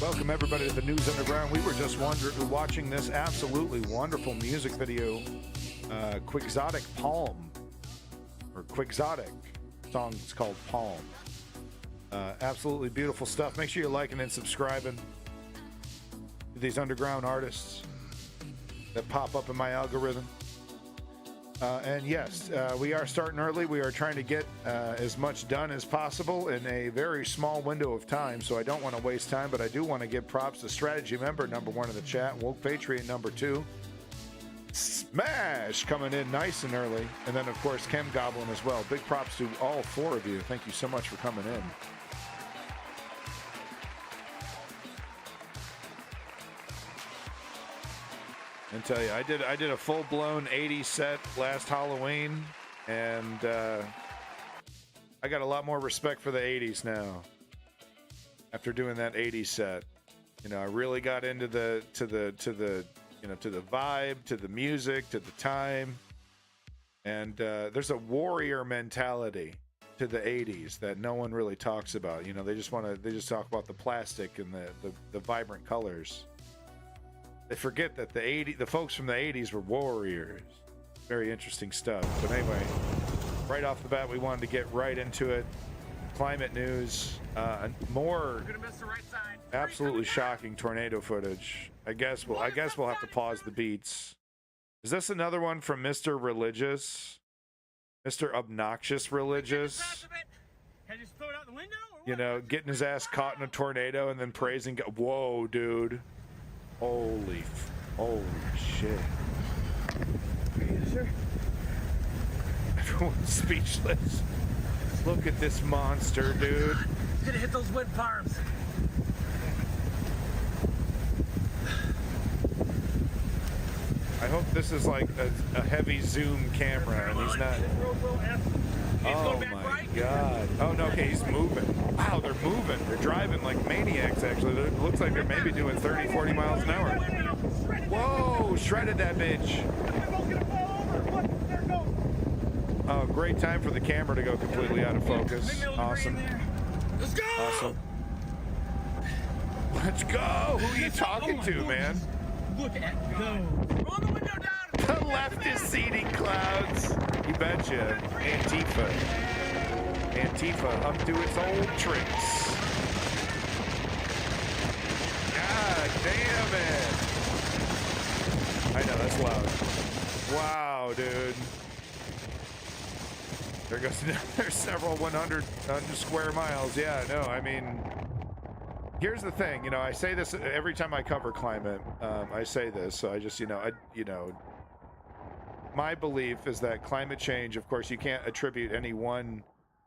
Welcome everybody to the News Underground. We were just watching this absolutely wonderful music video, Quixotic Palm, or Quixotic. Song's called Palm. Absolutely beautiful stuff. Make sure you're liking and subscribing to these underground artists that pop up in my algorithm. And yes, we are starting early. We are trying to get as much done as possible in a very small window of time, so I don't want to waste time, but I do want to give props to Strategy Member number 1 in the chat, Woke Patriot number 2, Smash coming in nice and early, and then, of course, Chem Goblin as well. Big props to all 4 of you. Thank you so much for coming in. And tell you, I did a full-blown 80s set last Halloween, and I got a lot more respect for the 80s now after doing that 80s set. You know, I really got into the vibe, to the music, to the time, and there's a warrior mentality to the 80s that no one really talks about. You know, they just talk about the plastic and the vibrant colors. They forget that the folks from the 80s were warriors. Very interesting stuff. But anyway, right off the bat, we wanted to get right into it. Climate news, more absolutely shocking tornado footage. I guess we'll have to pause the beats. Is this another one from Mr. Religious? Mr. Obnoxious Religious? You know, getting his ass caught in a tornado and then praising God. Whoa, dude. Holy shit. Sure. Everyone's speechless. Look at this monster, dude. It's gonna hit those wind farms. I hope this is like a heavy zoom camera and he's not. Oh my god. Oh no, okay, he's moving. Wow, they're moving. They're driving like maniacs, actually. It looks like they're maybe doing 30, 40 miles an hour. Whoa, shredded that bitch. Oh, great time for the camera to go completely out of focus. Awesome. Let's go! Awesome. Let's go! Who are you talking to, man? Look at go. Roll the window down. The left is seeding clouds. You betcha. Antifa up to its old tricks. God damn it. I know, that's loud. Wow, dude. There goes another several 100 square miles. Yeah, no, I mean, here's the thing. You know, I say this every time I cover climate. I say this, so I just, my belief is that climate change, of course, you can't attribute any one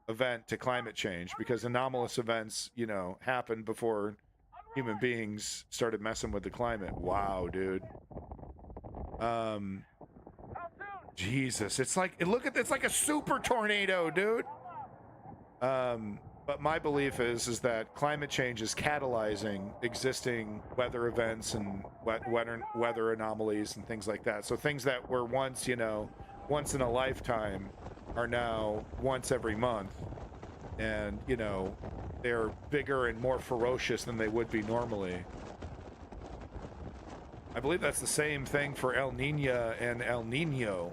event to climate change because anomalous events, happened before human beings started messing with the climate. Wow, dude. Jesus, it's like, look at this, like a super tornado, dude. But my belief is that climate change is catalyzing existing weather events and weather anomalies and things like that. So things that were once, once in a lifetime are now once every month. And, they're bigger and more ferocious than they would be normally. I believe that's the same thing for El Nino and El Nino.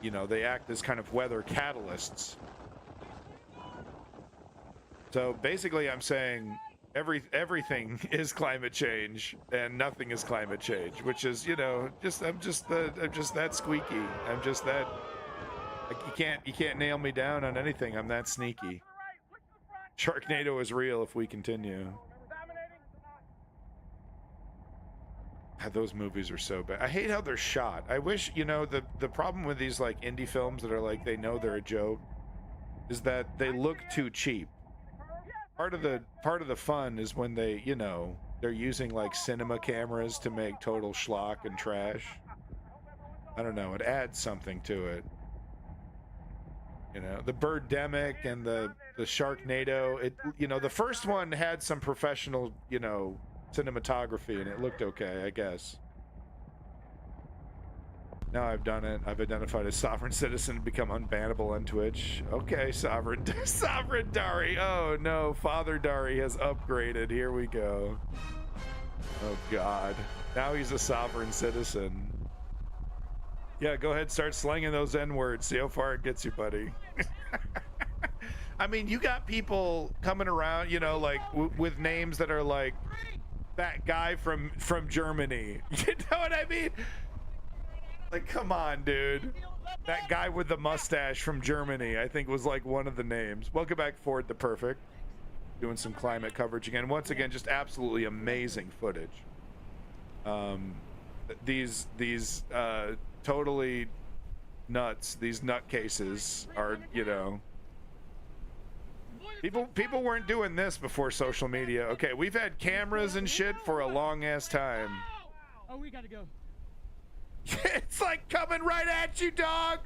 They act as kind of weather catalysts. So basically I'm saying everything is climate change and nothing is climate change, which is, I'm just that squeaky. I'm just that, like, you can't nail me down on anything. I'm that sneaky. Sharknado is real if we continue. God, those movies are so bad. I hate how they're shot. I wish, the problem with these like indie films that are like, they know they're a joke, is that they look too cheap. Part of the fun is when they, they're using like cinema cameras to make total schlock and trash. I don't know, it adds something to it. The Birdemic and the Sharknado, the first one had some professional, cinematography and it looked okay, I guess. Now I've done it. I've identified a sovereign citizen and become unbannable on Twitch. Okay, sovereign sovereign Dari. Oh no, Father Dari has upgraded. Here we go. Oh god. Now he's a sovereign citizen. Yeah, go ahead, start slinging those N-words. See how far it gets you, buddy. I mean, you got people coming around, you know, like with names that are like that guy from Germany. You know what I mean? Like, come on, dude. That guy with the mustache from Germany, I think, was like one of the names. Welcome back, Ford the Perfect. Doing some climate coverage again. Once again, just absolutely amazing footage. These totally nuts. These nutcases are, you know. People weren't doing this before social media. Okay, we've had cameras and shit for a long ass time. Oh, we gotta go. It's like coming right at you, dog.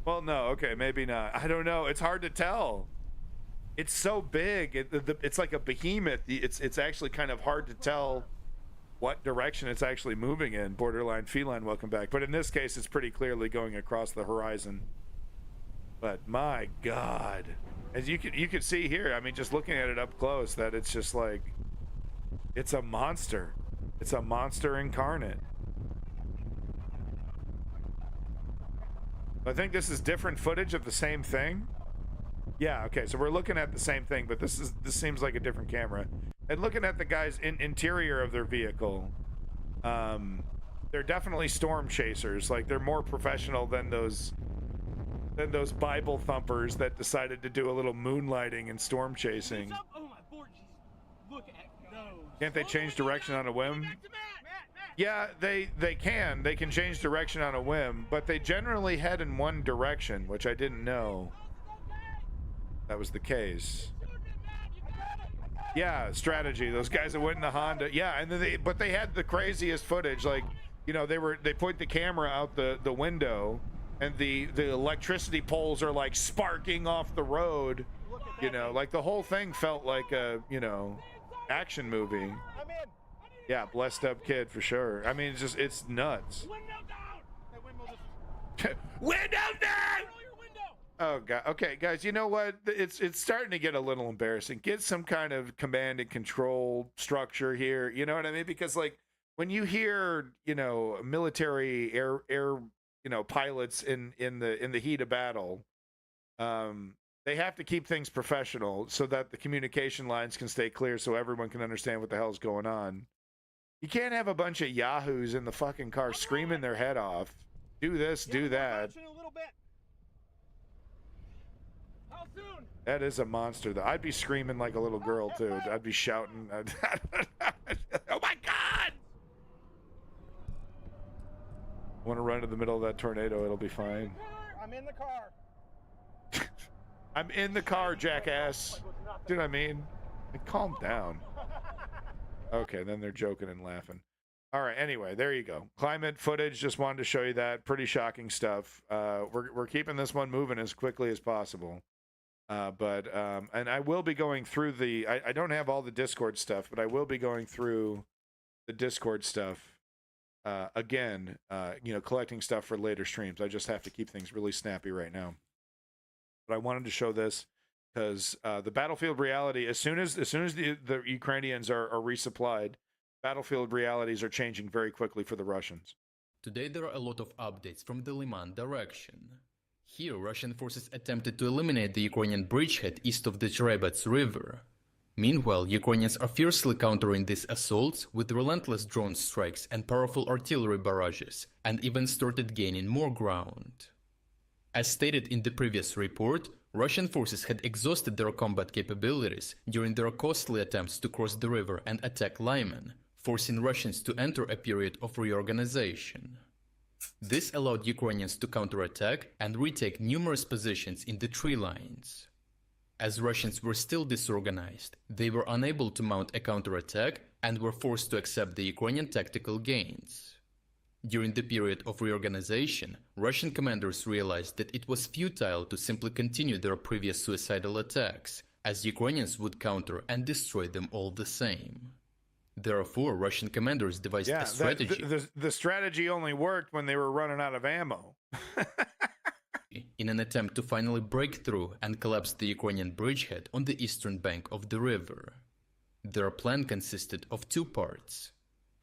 Well, no, okay, maybe not. I don't know. It's hard to tell. It's so big. It's like a behemoth. It's actually kind of hard to tell what direction it's actually moving in. Borderline feline, welcome back. But in this case, it's pretty clearly going across the horizon. But my God, as you can see here, I mean, just looking at it up close, that it's just like, it's a monster. It's a monster incarnate. I think this is different footage of the same thing. Yeah, okay, so we're looking at the same thing, but this seems like a different camera. And looking at the guy's interior of their vehicle, they're definitely storm chasers. Like, they're more professional than those Bible thumpers that decided to do a little moonlighting and storm chasing. Oh my board, look at those. Can't they change direction on a whim? Yeah, they can. They can change direction on a whim, but they generally head in one direction, which I didn't know that was the case. Yeah, strategy. Those guys that went in the Honda. Yeah, and then but they had the craziest footage. Like, you know, they point the camera out the window, and the electricity poles are like sparking off the road. You know, like the whole thing felt like a, you know, action movie. Yeah, blessed up kid for sure. I mean, it's nuts. Window down! Oh god. Okay, guys, you know what? It's starting to get a little embarrassing. Get some kind of command and control structure here. You know what I mean? Because like when you hear, you know, military air you know, pilots in the heat of battle, they have to keep things professional so that the communication lines can stay clear so everyone can understand what the hell's going on. You can't have a bunch of yahoos in the fucking car screaming their head off. Do this, do that. How soon? That is a monster, though. I'd be screaming like a little girl, too. I'd be shouting. Oh, my God! I want to run to the middle of that tornado. It'll be fine. I'm in the car. I'm in the car, jackass. Do you know what I mean? Like, calm down. Okay, then they're joking and laughing. All right, anyway, there you go. Climate footage, just wanted to show you that. Pretty shocking stuff. We're keeping this one moving as quickly as possible. And I will be going through I don't have all the Discord stuff, but I will be going through the Discord stuff again, you know, collecting stuff for later streams. I just have to keep things really snappy right now. But I wanted to show this because the battlefield reality, as soon as the Ukrainians are resupplied, battlefield realities are changing very quickly for the Russians. Today there are a lot of updates from the Liman direction. Here, Russian forces attempted to eliminate the Ukrainian bridgehead east of the Zhrebets River. Meanwhile, Ukrainians are fiercely countering these assaults with relentless drone strikes and powerful artillery barrages, and even started gaining more ground. As stated in the previous report, Russian forces had exhausted their combat capabilities during their costly attempts to cross the river and attack Lyman, forcing Russians to enter a period of reorganization. This allowed Ukrainians to counterattack and retake numerous positions in the tree lines. As Russians were still disorganized, they were unable to mount a counterattack and were forced to accept the Ukrainian tactical gains. During the period of reorganization, Russian commanders realized that it was futile to simply continue their previous suicidal attacks, as Ukrainians would counter and destroy them all the same. Therefore, Russian commanders devised Yeah, a strategy the strategy only worked when they were running out of ammo. in an attempt to finally break through and collapse the Ukrainian bridgehead on the eastern bank of the river. Their plan consisted of two parts.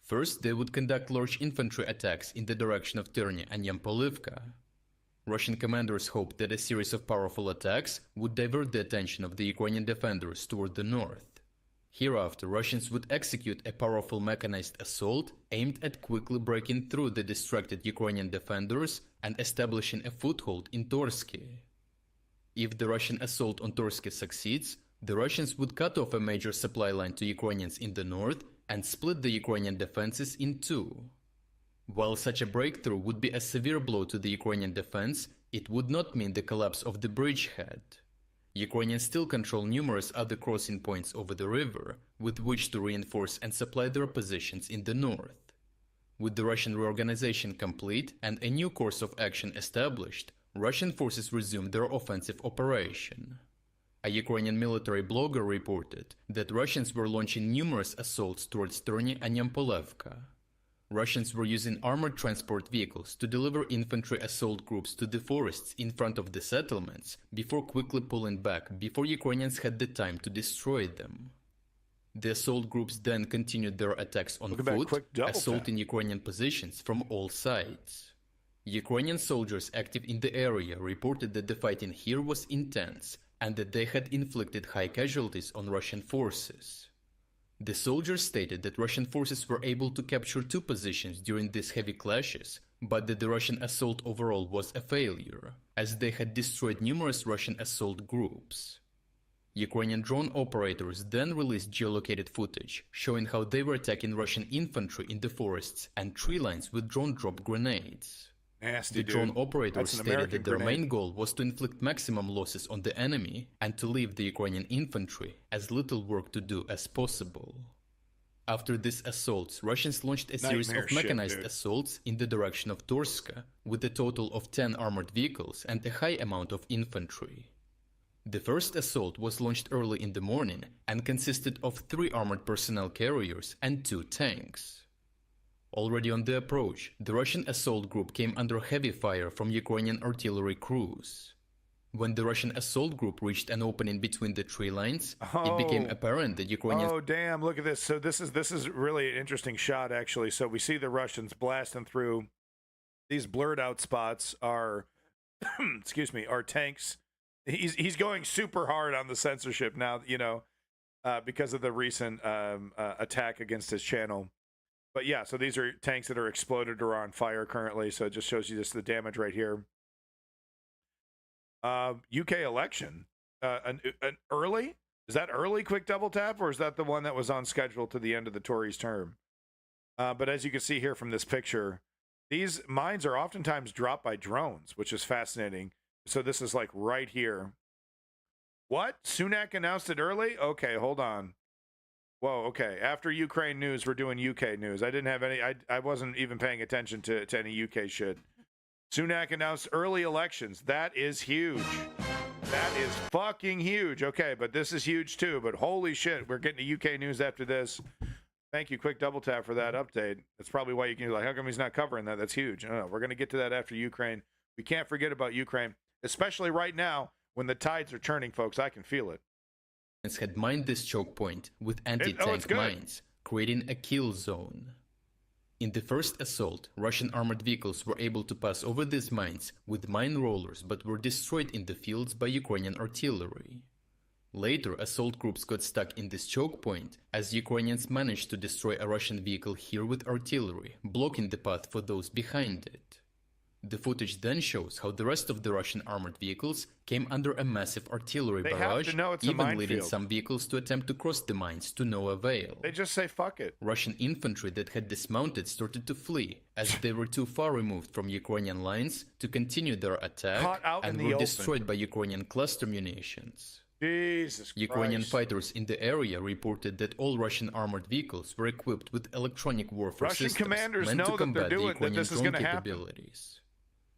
First, they would conduct large infantry attacks in the direction of Terny and Yampolivka. Russian commanders hoped that a series of powerful attacks would divert the attention of the Ukrainian defenders toward the north. Hereafter, Russians would execute a powerful mechanized assault aimed at quickly breaking through the distracted Ukrainian defenders and establishing a foothold in Torsky. If the Russian assault on Torsky succeeds, the Russians would cut off a major supply line to Ukrainians in the north and split the Ukrainian defenses in two. While such a breakthrough would be a severe blow to the Ukrainian defense, it would not mean the collapse of the bridgehead. Ukrainians still control numerous other crossing points over the river, with which to reinforce and supply their positions in the north. With the Russian reorganization complete and a new course of action established, Russian forces resumed their offensive operation. A Ukrainian military blogger reported that Russians were launching numerous assaults towards Terny and Yampolivka. Russians were using armored transport vehicles to deliver infantry assault groups to the forests in front of the settlements before quickly pulling back before Ukrainians had the time to destroy them. The assault groups then continued their attacks on foot, assaulting Ukrainian positions from all sides. Ukrainian soldiers active in the area reported that the fighting here was intense and that they had inflicted high casualties on Russian forces. The soldiers stated that Russian forces were able to capture two positions during these heavy clashes, but that the Russian assault overall was a failure, as they had destroyed numerous Russian assault groups. Ukrainian drone operators then released geolocated footage showing how they were attacking Russian infantry in the forests and tree lines with drone-drop grenades. Nasty, the drone dude. operators That's an stated American that their grenade. main goal was to inflict maximum losses on the enemy and to leave the Ukrainian infantry as little work to do as possible. After these assaults, Russians launched a series Nightmare of shit, mechanized dude. assaults in the direction of Torska, with a total of 10 armored vehicles and a high amount of infantry. The first assault was launched early in the morning and consisted of 3 armored personnel carriers and 2 tanks. Already on the approach, the Russian assault group came under heavy fire from Ukrainian artillery crews. When the Russian assault group reached an opening between the tree lines, it became apparent that Ukrainians... Oh, damn, look at this. So this is really an interesting shot, actually. So we see the Russians blasting through. These blurred out spots are, excuse me, are tanks. He's going super hard on the censorship now, you know, because of the recent attack against his channel. But yeah, so these are tanks that are exploded or on fire currently. So it just shows you just the damage right here. UK election, an early? Is that early quick double tap, or is that the one that was on schedule to the end of the Tories' term? But as you can see here from this picture, these mines are oftentimes dropped by drones, which is fascinating. So this is like right here. What? Sunak announced it early? Okay, hold on. Whoa, okay. After Ukraine news, we're doing UK news. I didn't have any, I wasn't even paying attention to any UK shit. Sunak announced early elections. That is huge. That is fucking huge. Okay, but this is huge too. But holy shit, we're getting to UK news after this. Thank you, quick double tap, for that update. That's probably why you can be like, how come he's not covering that? That's huge. I don't know. We're going to get to that after Ukraine. We can't forget about Ukraine, especially right now when the tides are turning, folks. I can feel it. had mined this choke point with anti-tank mines, creating a kill zone. In the first assault, Russian armored vehicles were able to pass over these mines with mine rollers but were destroyed in the fields by Ukrainian artillery. Later, assault groups got stuck in this choke point as Ukrainians managed to destroy a Russian vehicle here with artillery, blocking the path for those behind it. The footage then shows how the rest of the Russian armored vehicles came under a massive artillery barrage, even leading some vehicles to attempt to cross the mines to no avail. They just say fuck it. Russian infantry that had dismounted started to flee, as they were too far removed from Ukrainian lines to continue their attack and were destroyed by Ukrainian cluster munitions. Jesus Christ. Ukrainian fighters in the area reported that all Russian armored vehicles were equipped with electronic warfare systems commanders meant know to combat that the Ukrainian this is drone gonna happen. capabilities.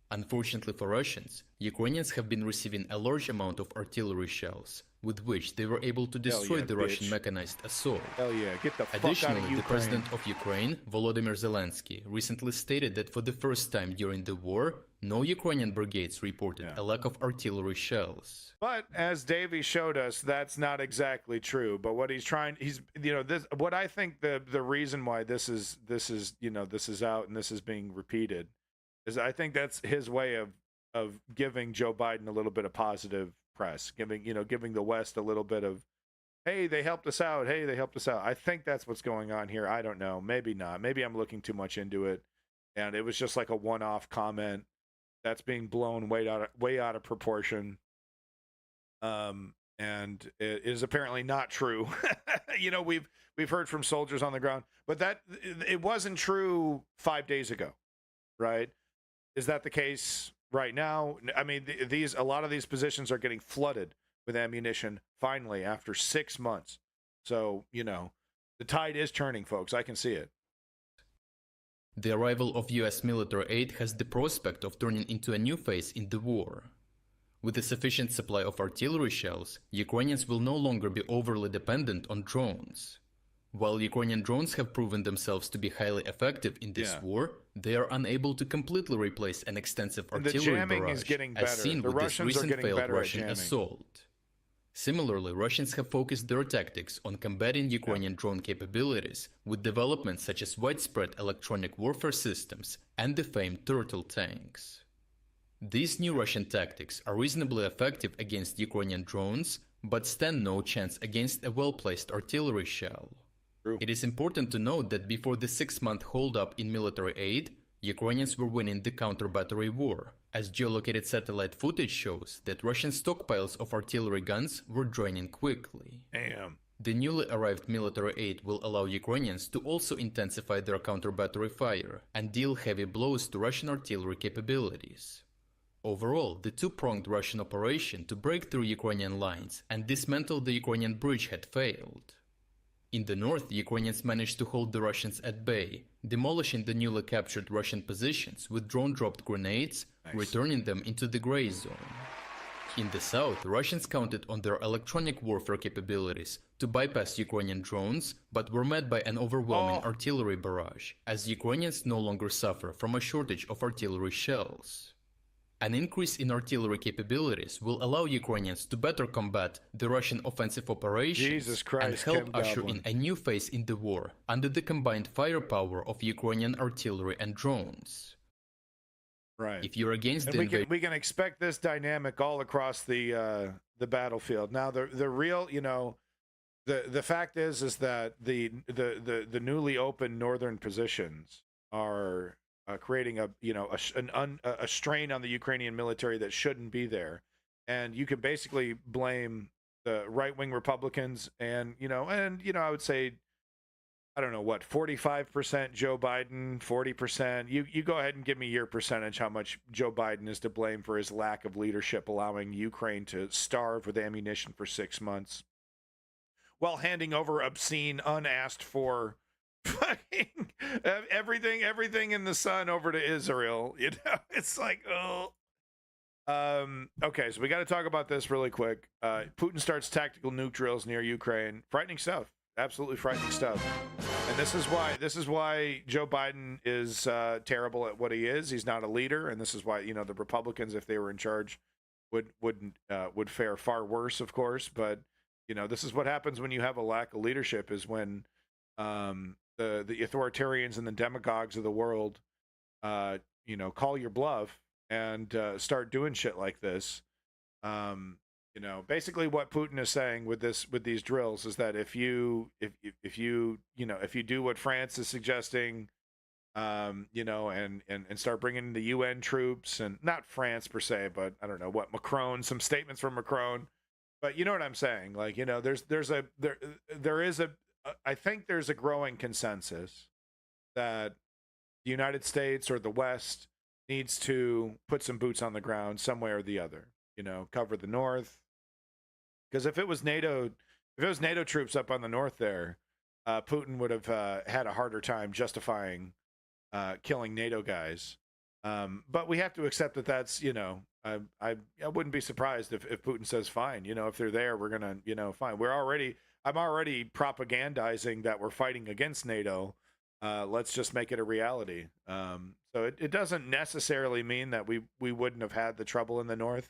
Unfortunately for Russians, Ukrainians have been receiving a large amount of artillery shells, with which they were able to destroy yeah, the Russian bitch. mechanized assault. Hell yeah, get the fuck out Additionally, of the Ukraine. president of Ukraine, Volodymyr Zelensky, recently stated that for the first time during the war, no Ukrainian brigades reported a lack of artillery shells. But as Davey showed us, that's not exactly true. But what he's this. What I think the reason why this is out and this is being repeated is I think that's his way of giving Joe Biden a little bit of positive press, giving the West a little bit of, hey, they helped us out. Hey, they helped us out. I think that's what's going on here. I don't know. Maybe not. Maybe I'm looking too much into it, and it was just like a one-off comment that's being blown way out of proportion. And it is apparently not true. We've heard from soldiers on the ground, but that it wasn't true 5 days ago, right? Is that the case right now? I mean, a lot of these positions are getting flooded with ammunition finally after 6 months. So, the tide is turning, folks. I can see it. The arrival of US military aid has the prospect of turning into a new phase in the war. With a sufficient supply of artillery shells, Ukrainians will no longer be overly dependent on drones. While Ukrainian drones have proven themselves to be highly effective in this war, they are unable to completely replace an extensive artillery barrage, as seen with this recent failed Russian assault. Similarly, Russians have focused their tactics on combating Ukrainian drone capabilities with developments such as widespread electronic warfare systems and the famed turtle tanks. These new Russian tactics are reasonably effective against Ukrainian drones, but stand no chance against a well-placed artillery shell. True. It is important to note that before the 6-month hold-up in military aid, Ukrainians were winning the counter-battery war, as geolocated satellite footage shows that Russian stockpiles of artillery guns were draining quickly. Damn. The newly arrived military aid will allow Ukrainians to also intensify their counter-battery fire and deal heavy blows to Russian artillery capabilities. Overall, the two-pronged Russian operation to break through Ukrainian lines and dismantle the Ukrainian bridge had failed. In the north, the Ukrainians managed to hold the Russians at bay, demolishing the newly captured Russian positions with drone-dropped grenades, returning them into the gray zone. In the south, Russians counted on their electronic warfare capabilities to bypass Ukrainian drones, but were met by an overwhelming artillery barrage, as Ukrainians no longer suffer from a shortage of artillery shells. An increase in artillery capabilities will allow Ukrainians to better combat the Russian offensive operations and help usher in a new phase in the war under the combined firepower of Ukrainian artillery and drones. Right. If you're against the invasion, we can expect this dynamic all across the battlefield. Now, the real, the fact is that the newly opened northern positions are creating a strain on the Ukrainian military that shouldn't be there, and you can basically blame the right-wing Republicans and I would say, I don't know what, 45% Joe Biden, 40%. You go ahead and give me your percentage how much Joe Biden is to blame for his lack of leadership, allowing Ukraine to starve with ammunition for 6 months, while handing over obscene, unasked for fucking everything in the sun over to Israel. It's like, okay, so we got to talk about this really quick. Putin starts tactical nuke drills near Ukraine. Frightening stuff. Absolutely frightening stuff. And this is why Joe Biden is terrible at what he is. He's not a leader, and this is why the Republicans, if they were in charge, would fare far worse, of course. But this is what happens when you have a lack of leadership, is when the authoritarians and the demagogues of the world, call your bluff and start doing shit like this. Basically what Putin is saying with these drills is that if you do what France is suggesting, and start bringing in the UN troops, and not France per se, but I don't know what, some statements from Macron, but you know what I'm saying? Like, I think there's a growing consensus that the United States or the West needs to put some boots on the ground some way or the other, cover the North. Because if it was NATO troops up on the North there, Putin would have had a harder time justifying killing NATO guys But we have to accept that that's, I wouldn't be surprised if Putin says, fine, if they're there, we're going to, fine. I'm already propagandizing that we're fighting against NATO. Let's just make it a reality. So it doesn't necessarily mean that we wouldn't have had the trouble in the north,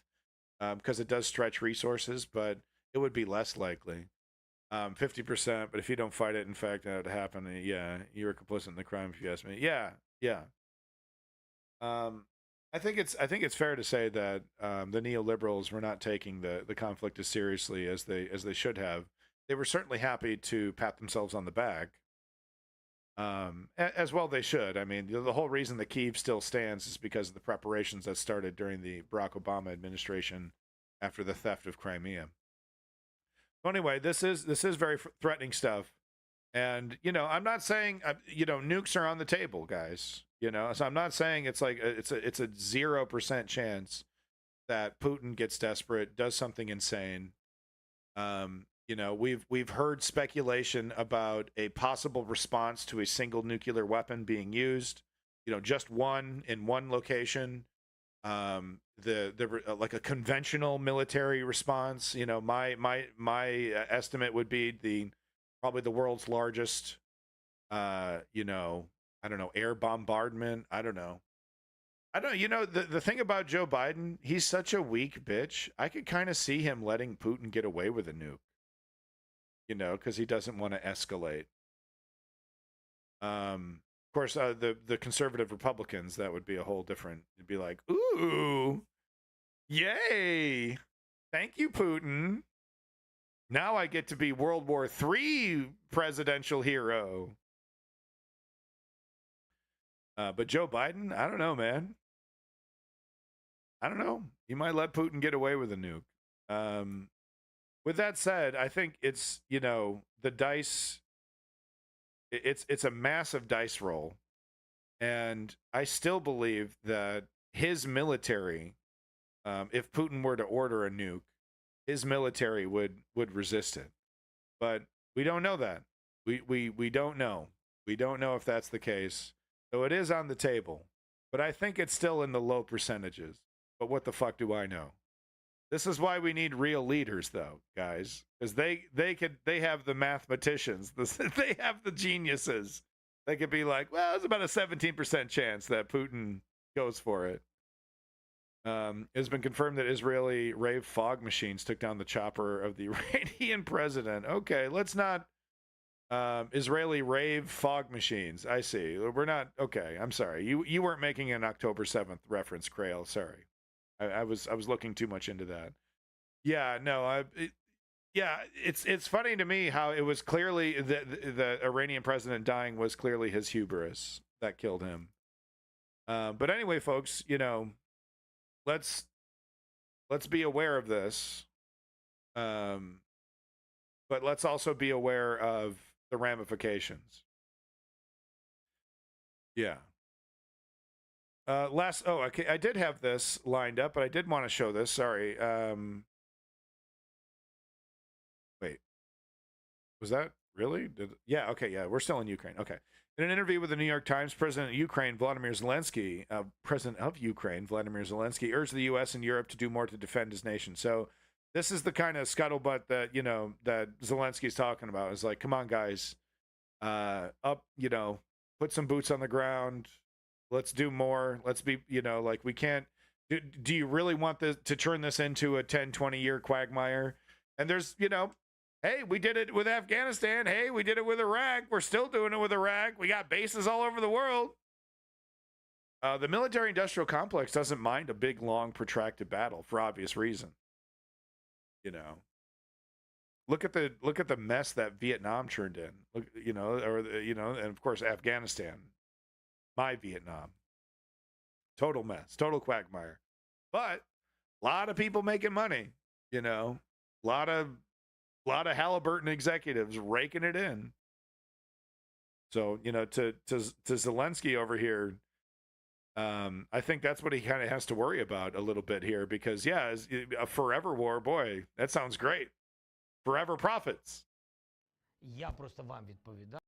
because it does stretch resources, but it would be less likely. 50%, but if you don't fight it, in fact, that would happen. Yeah, you were complicit in the crime, if you ask me. Yeah. I think it's fair to say that the neoliberals were not taking the conflict as seriously as they should have. They were certainly happy to pat themselves on the back, as well they should. I mean, the whole reason that Kyiv still stands is because of the preparations that started during the Barack Obama administration after the theft of Crimea. So anyway, this is very threatening stuff, and I'm not saying nukes are on the table, guys. So I'm not saying it's like it's a 0% chance that Putin gets desperate, does something insane. We've heard speculation about a possible response to a single nuclear weapon being used. Just one in one location. Like a conventional military response. My estimate would be probably the world's largest I don't know, air bombardment. I don't know. The thing about Joe Biden, he's such a weak bitch. I could kind of see him letting Putin get away with a nuke, because he doesn't want to escalate. Of course, the conservative Republicans, that would be a whole different, it'd be like, ooh, yay, thank you, Putin. Now I get to be World War III presidential hero. But Joe Biden, I don't know, man. I don't know. He might let Putin get away with a nuke. With that said, I think it's, the dice, it's a massive dice roll. And I still believe that his military, if Putin were to order a nuke, his military would resist it. But we don't know that. We don't know. We don't know if that's the case. So it is on the table, but I think it's still in the low percentages. But what the fuck do I know? This is why we need real leaders, though, guys, because they have the mathematicians, they have the geniuses. They could be like, well, it's about a 17% chance that Putin goes for it. It's been confirmed that Israeli rave fog machines took down the chopper of the Iranian president. Okay, let's not. Israeli rave fog machines. I see. We're not okay. I'm sorry. You weren't making an October 7th reference, Crail. Sorry. I was looking too much into that. Yeah, no. It's funny to me how it was clearly the Iranian president dying was clearly his hubris that killed him. But anyway, folks, let's be aware of this. But let's also be aware of the ramifications. Yeah. Okay, I did have this lined up, but I did want to show this. Sorry. Wait. Was that really? Yeah, okay, yeah, we're still in Ukraine. Okay. In an interview with the New York Times, President of Ukraine, Volodymyr Zelensky, urged the U.S. and Europe to do more to defend his nation. So this is the kind of scuttlebutt that, that Zelensky's talking about. It's like, come on, guys, put some boots on the ground. Let's do more. Let's be, we can't. Do you really want to turn this into a 10, 20-year quagmire? And there's, hey, we did it with Afghanistan. Hey, we did it with Iraq. We're still doing it with Iraq. We got bases all over the world. The military-industrial complex doesn't mind a big, long, protracted battle for obvious reason. Look at the mess that Vietnam turned in. And of course Afghanistan, my Vietnam, total mess, total quagmire. But a lot of people making money. A lot of Halliburton executives raking it in. So to Zelensky over here, I think that's what he kind of has to worry about a little bit here, because a forever war, boy, that sounds great. Forever profits. Я просто вам відповідаю.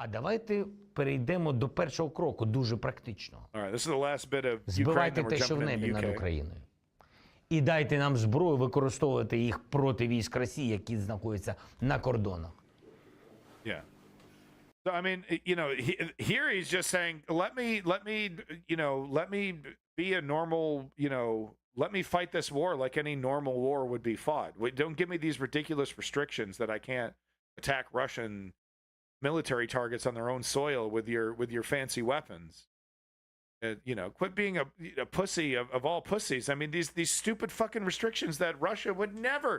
А давайте перейдемо до першого кроку, дуже практичного. All right, this is the last bit of Ukraine, Збивайте then we're те, що в jumping небі into над UK. Україною. І дайте нам зброю використовувати їх проти військ Росії, які знаходяться на кордонах. Yeah. So I mean, you know, here he's just saying, let me be a normal, let me fight this war like any normal war would be fought. Don't give me these ridiculous restrictions that I can't attack Russian military targets on their own soil with your fancy weapons. Quit being a pussy of all pussies. I mean, these stupid fucking restrictions that Russia would never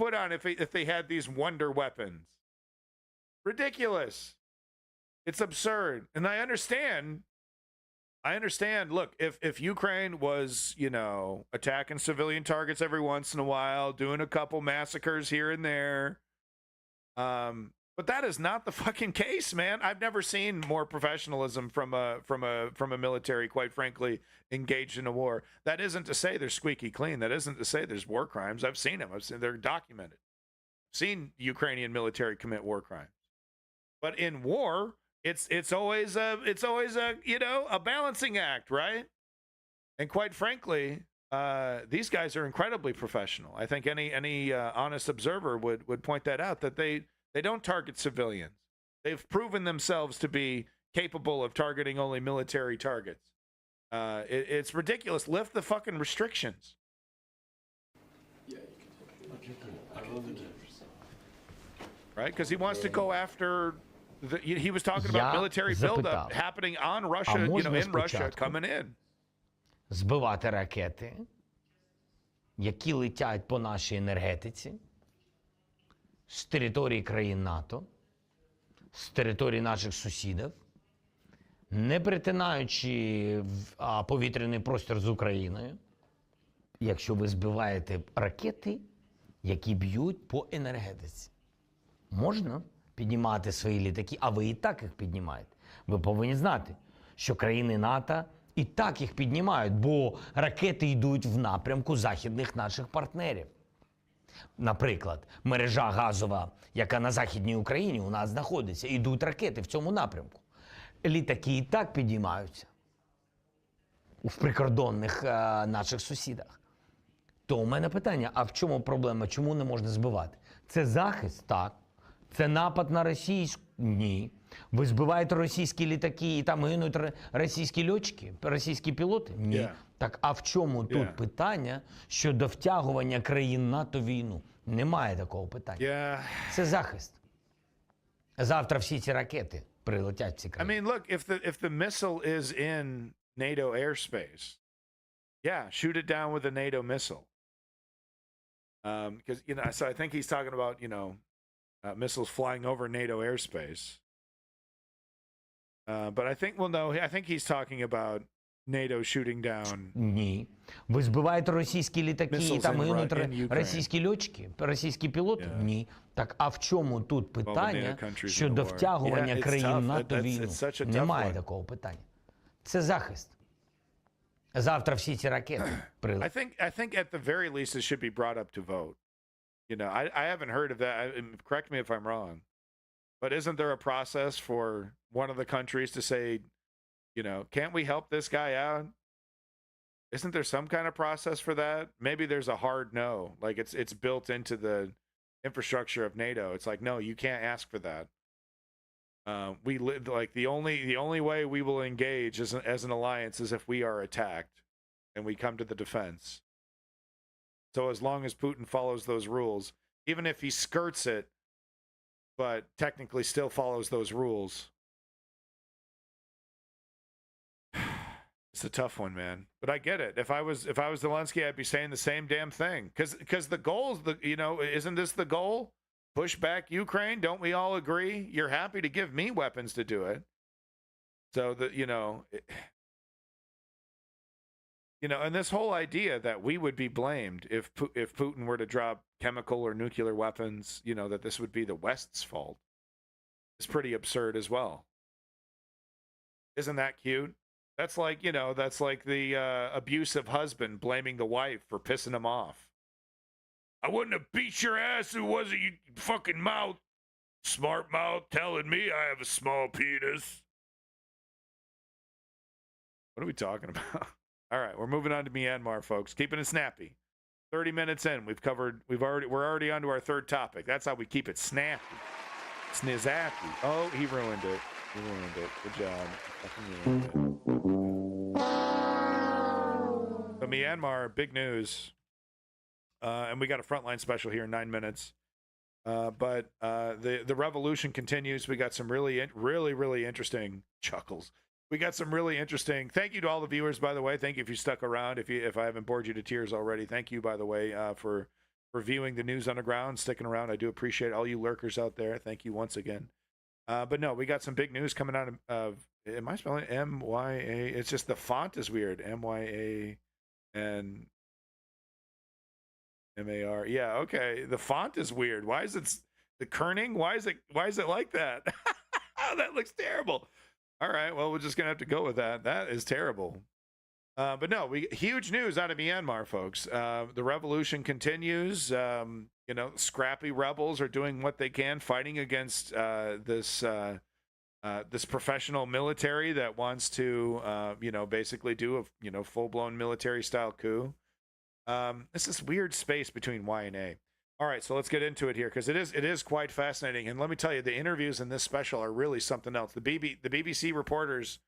put on if they had these wonder weapons. Ridiculous. It's absurd. And I understand. Look, if Ukraine was, attacking civilian targets every once in a while, doing a couple massacres here and there, but that is not the fucking case, man. I've never seen more professionalism from a military, quite frankly, engaged in a war. That isn't to say they're squeaky clean. That isn't to say there's war crimes. I've seen them. They're documented. I've seen Ukrainian military commit war crimes. But in war, it's always a balancing act, right? And quite frankly, these guys are incredibly professional. I think any honest observer would point that out, that they don't target civilians. They've proven themselves to be capable of targeting only military targets. It's ridiculous. Lift the fucking restrictions. Right? Because he wants to go after. He was talking about military buildup happening on Russia, in Russia, coming in. Збивати ракети, які летять по нашій енергетиці, з території країн НАТО, з території наших сусідів, не перетинаючи повітряний простір з Україною, якщо ви збиваєте ракети, які б'ють по енергетиці. Можна піднімати свої літаки, а ви і так їх піднімаєте. Ви повинні знати, що країни НАТО і так їх піднімають, бо ракети йдуть в напрямку західних наших партнерів. Наприклад, мережа газова, яка на Західній Україні у нас знаходиться, йдуть ракети в цьому напрямку. Літаки і так піднімаються в прикордонних наших сусідах. То у мене питання, а в чому проблема? Чому не можна збивати? Це захист? Так. Це напад на російську? Ні. Ви збиваєте російські літаки і там гинуть російські льотчики, російські пілоти? Ні. Yeah. Так, а в чому тут питання щодо втягування країн НАТО в війну? Немає такого питання. Це захист. Завтра всі ці ракети прилетять в ці країни. I mean, look, if the missile is in NATO airspace, shoot it down with a NATO missile. Because, so I think he's talking about, missiles flying over NATO airspace. But I think he's talking about NATO shooting down. Ні. Ви збиваєте російські літаки і там гинуть російські льотчики, російські пілоти? Ні. Так, а в чому тут питання щодо втягування країн НАТО в війну? Немає такого питання. Це захист. Завтра всі ці ракети прилетять. I think at the very least it should be brought up to vote. I haven't heard of that. Correct me if I'm wrong. But isn't there a process for one of the countries to say, can't we help this guy out? Isn't there some kind of process for that? Maybe there's a hard no. Like it's built into the infrastructure of NATO. It's like, no, you can't ask for that. We live like the only way we will engage as an alliance is if we are attacked and we come to the defense. So as long as Putin follows those rules, even if he skirts it, but technically still follows those rules. It's a tough one, man. But I get it. If I was Zelensky, I'd be saying the same damn thing. Because the goal is isn't this the goal? Push back Ukraine. Don't we all agree? You're happy to give me weapons to do it. So that and this whole idea that we would be blamed if Putin were to drop chemical or nuclear weapons, that this would be the West's fault, is pretty absurd as well. Isn't that cute? That's like the abusive husband blaming the wife for pissing him off. I wouldn't have beat your ass if it wasn't your fucking mouth. Smart mouth telling me I have a small penis. What are we talking about? All right, we're moving on to Myanmar, folks. Keeping it snappy. 30 minutes in, we're already on to our third topic. That's how we keep it snappy. Snizappy. Oh, he ruined it. He ruined it. Good job. Fucking ruined it. So Myanmar, big news. And we got a frontline special here in 9 minutes. But the revolution continues. We got some really interesting chuckles. We got some really interesting. Thank you to all the viewers, by the way. Thank you if you stuck around. If I haven't bored you to tears already, thank you, by the way, for viewing the news underground, sticking around. I do appreciate all you lurkers out there. Thank you once again. But no, we got some big news coming out of. Am I spelling M-Y-A? It's just the font is weird. M-Y-A and M-A-R. Yeah, okay. The font is weird. Why is it the kerning? Why is it like that? That looks terrible. All right, well, we're just gonna have to go with that. That is terrible. But no, huge news out of Myanmar, folks. The revolution continues. Scrappy rebels are doing what they can, fighting against this professional military that wants to, basically do a full-blown military-style coup. It's this weird space between Y and A. All right, so let's get into it here because it is quite fascinating. And let me tell you, the interviews in this special are really something else. The BBC reporters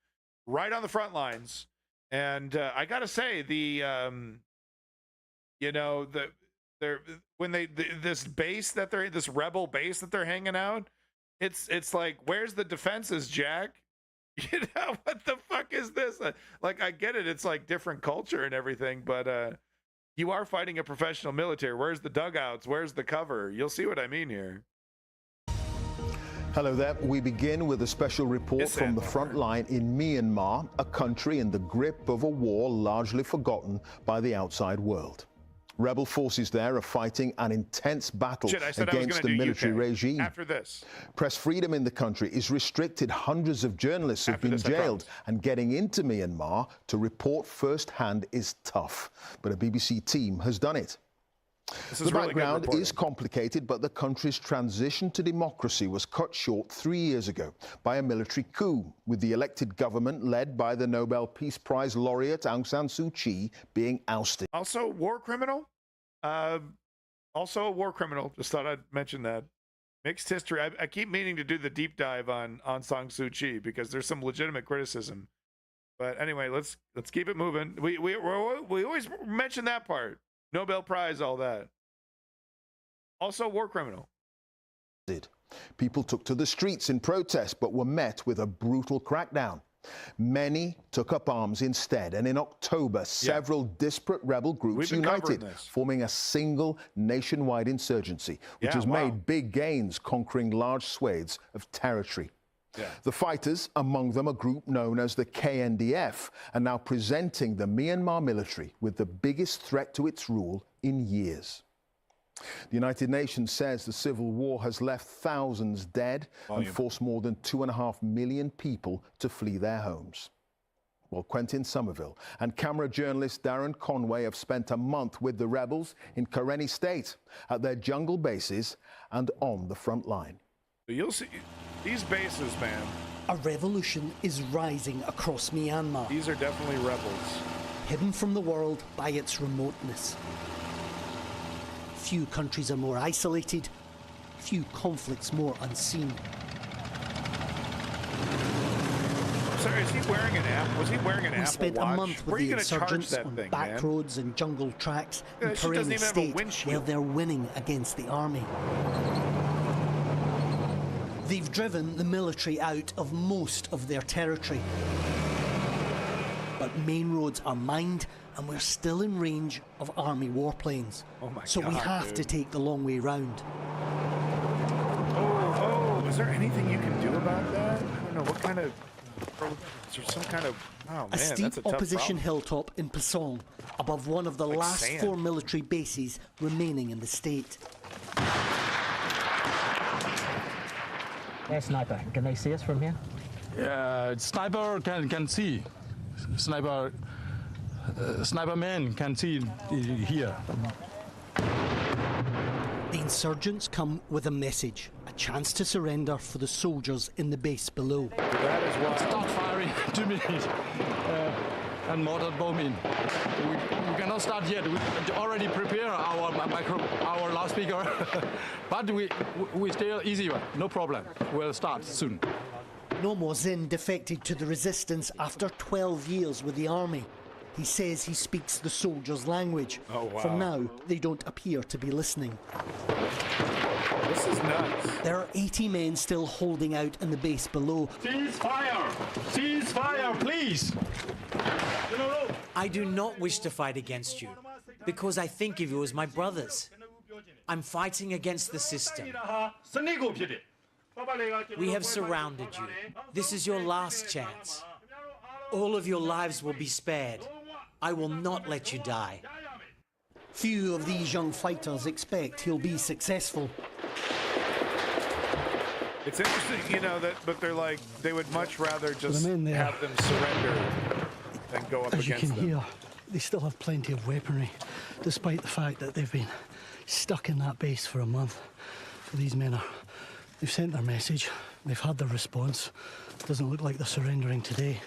right on the front lines, and I gotta say this rebel base that they're hanging out, it's like, where's the defenses, Jack? What the fuck is this? Like, I get it, it's like different culture and everything, but you are fighting a professional military. Where's the dugouts? Where's the cover? You'll see what I mean here. Hello there. We begin with a special report from the front line in Myanmar, a country in the grip of a war largely forgotten by the outside world. Rebel forces there are fighting an intense battle against the military regime. After this. Press freedom in the country is restricted. Hundreds of journalists have been jailed, and getting into Myanmar to report firsthand is tough. But a BBC team has done it. The background is complicated, but the country's transition to democracy was cut short 3 years ago by a military coup, with the elected government led by the Nobel Peace Prize laureate Aung San Suu Kyi being ousted. Also, war criminal. Also a war criminal. Just thought I'd mention that. Mixed history. I keep meaning to do the deep dive on Aung San Suu Kyi because there's some legitimate criticism. But anyway, let's keep it moving. We always mention that part. Nobel Prize, all that. Also, war criminal. People took to the streets in protest, but were met with a brutal crackdown. Many took up arms instead, and in October, several disparate rebel groups united, forming a single nationwide insurgency, which has made big gains, conquering large swathes of territory. The fighters, among them a group known as the KNDF, are now presenting the Myanmar military with the biggest threat to its rule in years. The United Nations says the civil war has left thousands dead and forced more than 2.5 million people to flee their homes. Well, Quentin Somerville and camera journalist Darren Conway have spent a month with the rebels in Karenni State, at their jungle bases and on the front line. You'll see these bases, man. A revolution is rising across Myanmar. These are definitely rebels. Hidden from the world by its remoteness. Few countries are more isolated, few conflicts more unseen. Sorry, is he wearing an Apple? Was he wearing an Apple Watch? We spent a month with the insurgents on back roads and jungle tracks in Karenni State, where they're winning against the army. They've driven the military out of most of their territory. But main roads are mined, and we're still in range of army warplanes. So we have to take the long way round. Is there anything you can do about that? I don't know, what kind of... Is there some kind of... Oh, man, a steep opposition hilltop in Pasong, above one of the last 4 military bases remaining in the state. Hey, sniper, can they see us from here? Sniper can see. Sniper man can see here. The insurgents come with a message, a chance to surrender for the soldiers in the base below. That is why. Start firing to me and mortar bombing. We cannot start yet. We already prepare our loudspeaker, but we still easy one. No problem. We'll start soon. Nomo Zin defected to the resistance after 12 years with the army. He says he speaks the soldiers' language. Oh, wow. For now, they don't appear to be listening. This is nuts. There are 80 men still holding out in the base below. Cease fire! Cease fire, please! I do not wish to fight against you, because I think of you as my brothers. I'm fighting against the system. We have surrounded you. This is your last chance. All of your lives will be spared. I will not let you die. Few of these young fighters expect he'll be successful. It's interesting, you know, but they're like, they would much rather just have them surrender than go up against them. As you can hear, they still have plenty of weaponry, despite the fact that they've been stuck in that base for a month. So these men they've sent their message, they've had their response. Doesn't look like they're surrendering today.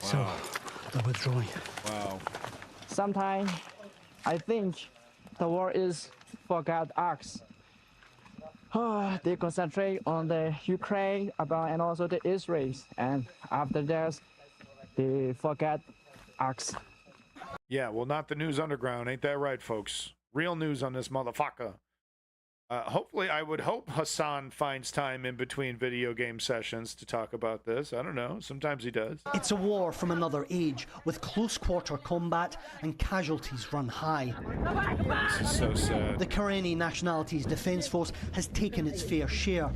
Wow. So they're withdrawing. Wow. Sometimes I think the war is forgot us. They concentrate on the Ukraine and also the Israel, and after that, they forget us. Yeah, well, not the news underground. Ain't that right, folks? Real news on this motherfucker. Hopefully, I would hope Hassan finds time in between video game sessions to talk about this. I don't know. Sometimes he does. It's a war from another age, with close-quarter combat and casualties run high. This is so sad. The Karenni Nationalities Defence Force has taken its fair share.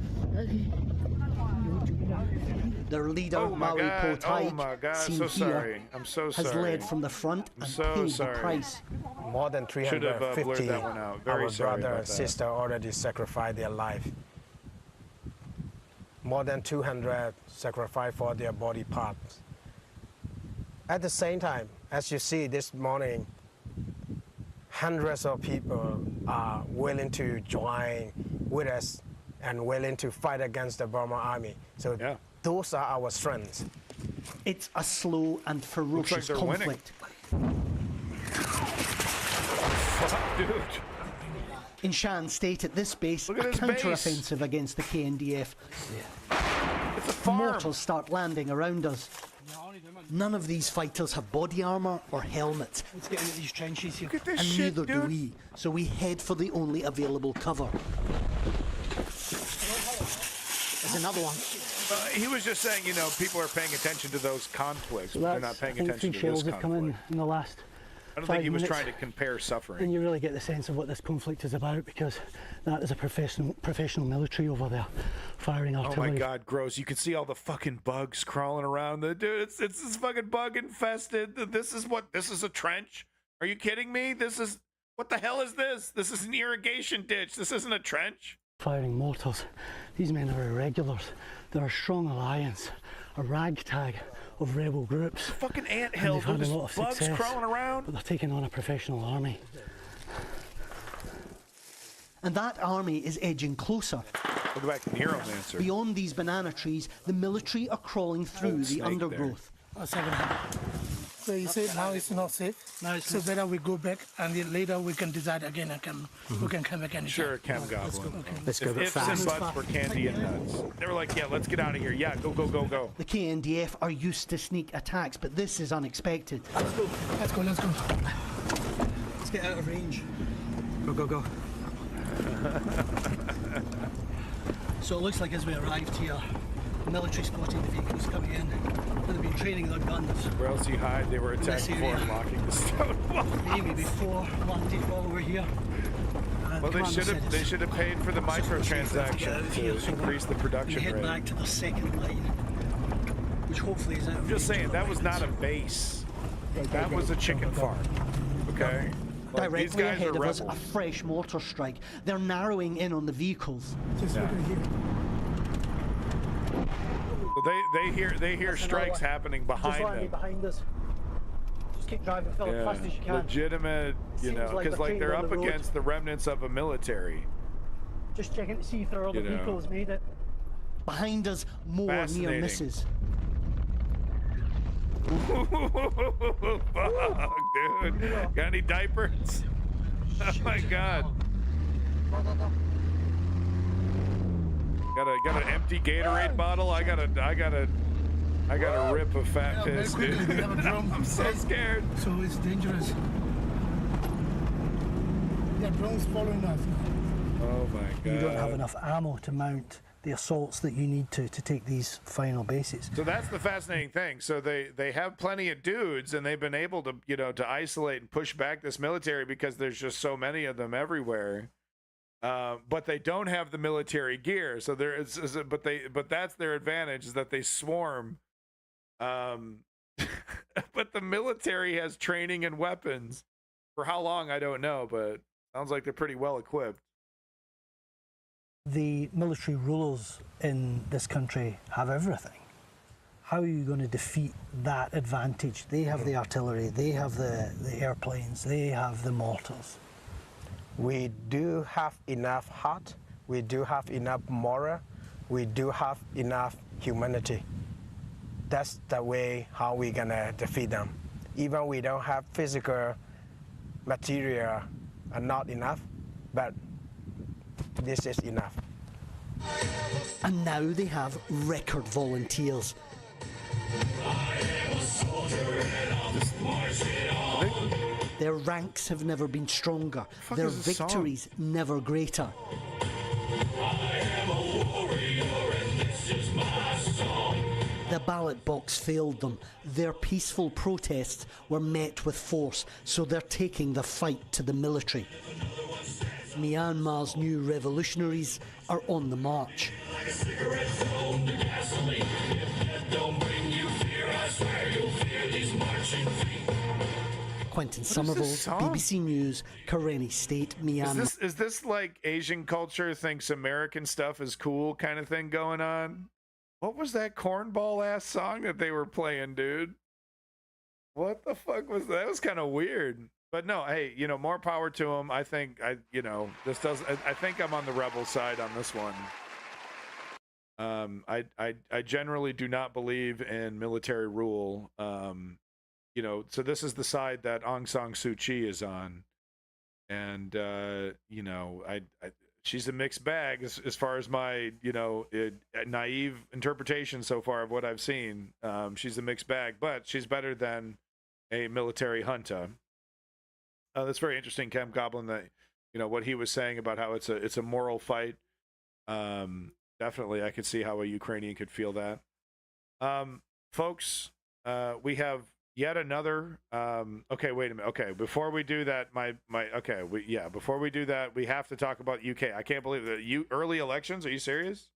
Their leader, Maui Po Taik, seen so here, sorry. I'm so sorry. has led from the front and paid the price. More than 350 that one out. Very our sorry brother about and that. sister already sacrificed their life. More than 200 sacrificed for their body parts. At the same time, as you see this morning, hundreds of people are willing to join with us and willing to fight against the Burma army. So those are our strengths. It's a slow and ferocious conflict. Dude. In Shan State at this base, a counter-offensive against the KNDF. It's a farm. Mortars start landing around us. None of these fighters have body armour or helmets. Let's get into these trenches here. And neither do we, so we head for the only available cover. There's another one. He was just saying, you know, people are paying attention to those conflicts, So but they're not paying attention to this have come conflict. in the last I don't 5 think he was minutes. trying to compare suffering. And you really get the sense of what this conflict is about, because that is a professional military over there firing artillery. Oh my God, gross! You can see all the fucking bugs crawling around. Dude, it's this fucking bug infested. This is a trench. Are you kidding me? What the hell is this? This is an irrigation ditch. This isn't a trench. Firing mortars. These men are irregulars. They're a strong alliance, a ragtag of rebel groups. Fucking anthill. They've had a lot of bugs success, crawling around. but they're taking on a professional army. And that army is edging closer. Look back to the Neuromancer. Beyond these banana trees, the military are crawling through the undergrowth. So you say now it's not safe. Now it's so better we go back, and then later we can decide again and we can come back and Sure, Chem Goblin. Let's go Ifs and buts for candy and nuts. They were like, yeah, let's get out of here. Yeah, go, go, go, go. The KNDF are used to sneak attacks, but this is unexpected. Let's go. Let's go. Let's go. Let's get out of range. Go, go, go. So it looks like as we arrived here, the military spotted the vehicles coming in, and they've been training their guns. Where else you hide? They were attacked before unlocking the stone wall. Maybe before landed while we're here. Well, they should have paid for the microtransaction to increase the production rate. Head back to the second line, which hopefully is out. I'm just saying that was not a base. That was a chicken farm. Okay. Like, directly ahead of us, a fresh mortar strike. They're narrowing in on the vehicles. Yeah. They hear strikes happening behind them. Behind us. Just keep driving, Phil, as fast as you can. Legitimate, you know, because like they're up against the remnants of a military. Just checking to see if there are other people has made it. Behind us, more near misses. Fuck, dude. Got any diapers? Oh my god. Got an empty Gatorade bottle. I gotta rip a fat piss, dude. I'm so scared. So it's dangerous. Yeah, drones following us. Oh my god. You don't have enough ammo to mount the assaults that you need to take these final bases. So that's the fascinating thing. So they have plenty of dudes, and they've been able to to isolate and push back this military because there's just so many of them everywhere. But they don't have the military gear. So but that's their advantage, is that they swarm. But the military has training and weapons. For how long, I don't know, but sounds like they're pretty well equipped. The military rulers in this country have everything. How are you going to defeat that advantage? They have the artillery, they have the airplanes, they have the mortars. We do have enough heart, we do have enough moral, we do have enough humanity. That's the way how we're gonna defeat them. Even we don't have physical material not enough, but this is enough. And now they have record volunteers. Their ranks have never been stronger, their victories never greater. The ballot box failed them. Their peaceful protests were met with force, so they're taking the fight to the military. Myanmar's new revolutionaries are on the march. Quentin Somerville, BBC News, Karenni State, Myanmar. Is this like Asian culture thinks American stuff is cool kind of thing going on? What was that cornball ass song that they were playing, dude? What the fuck was that? That was kind of weird. But no, hey, more power to them. I think I think I'm on the rebel side on this one. I generally do not believe in military rule. So this is the side that Aung San Suu Kyi is on, and she's a mixed bag as far as my naive interpretation so far of what I've seen. She's a mixed bag, but she's better than a military junta. That's very interesting, Cam Goblin, that what he was saying about how it's a moral fight. Definitely, I could see how a Ukrainian could feel that. Folks, we have yet another. Okay, wait a minute. Okay, before we do that, before we do that, we have to talk about UK. I can't believe that early elections. Are you serious?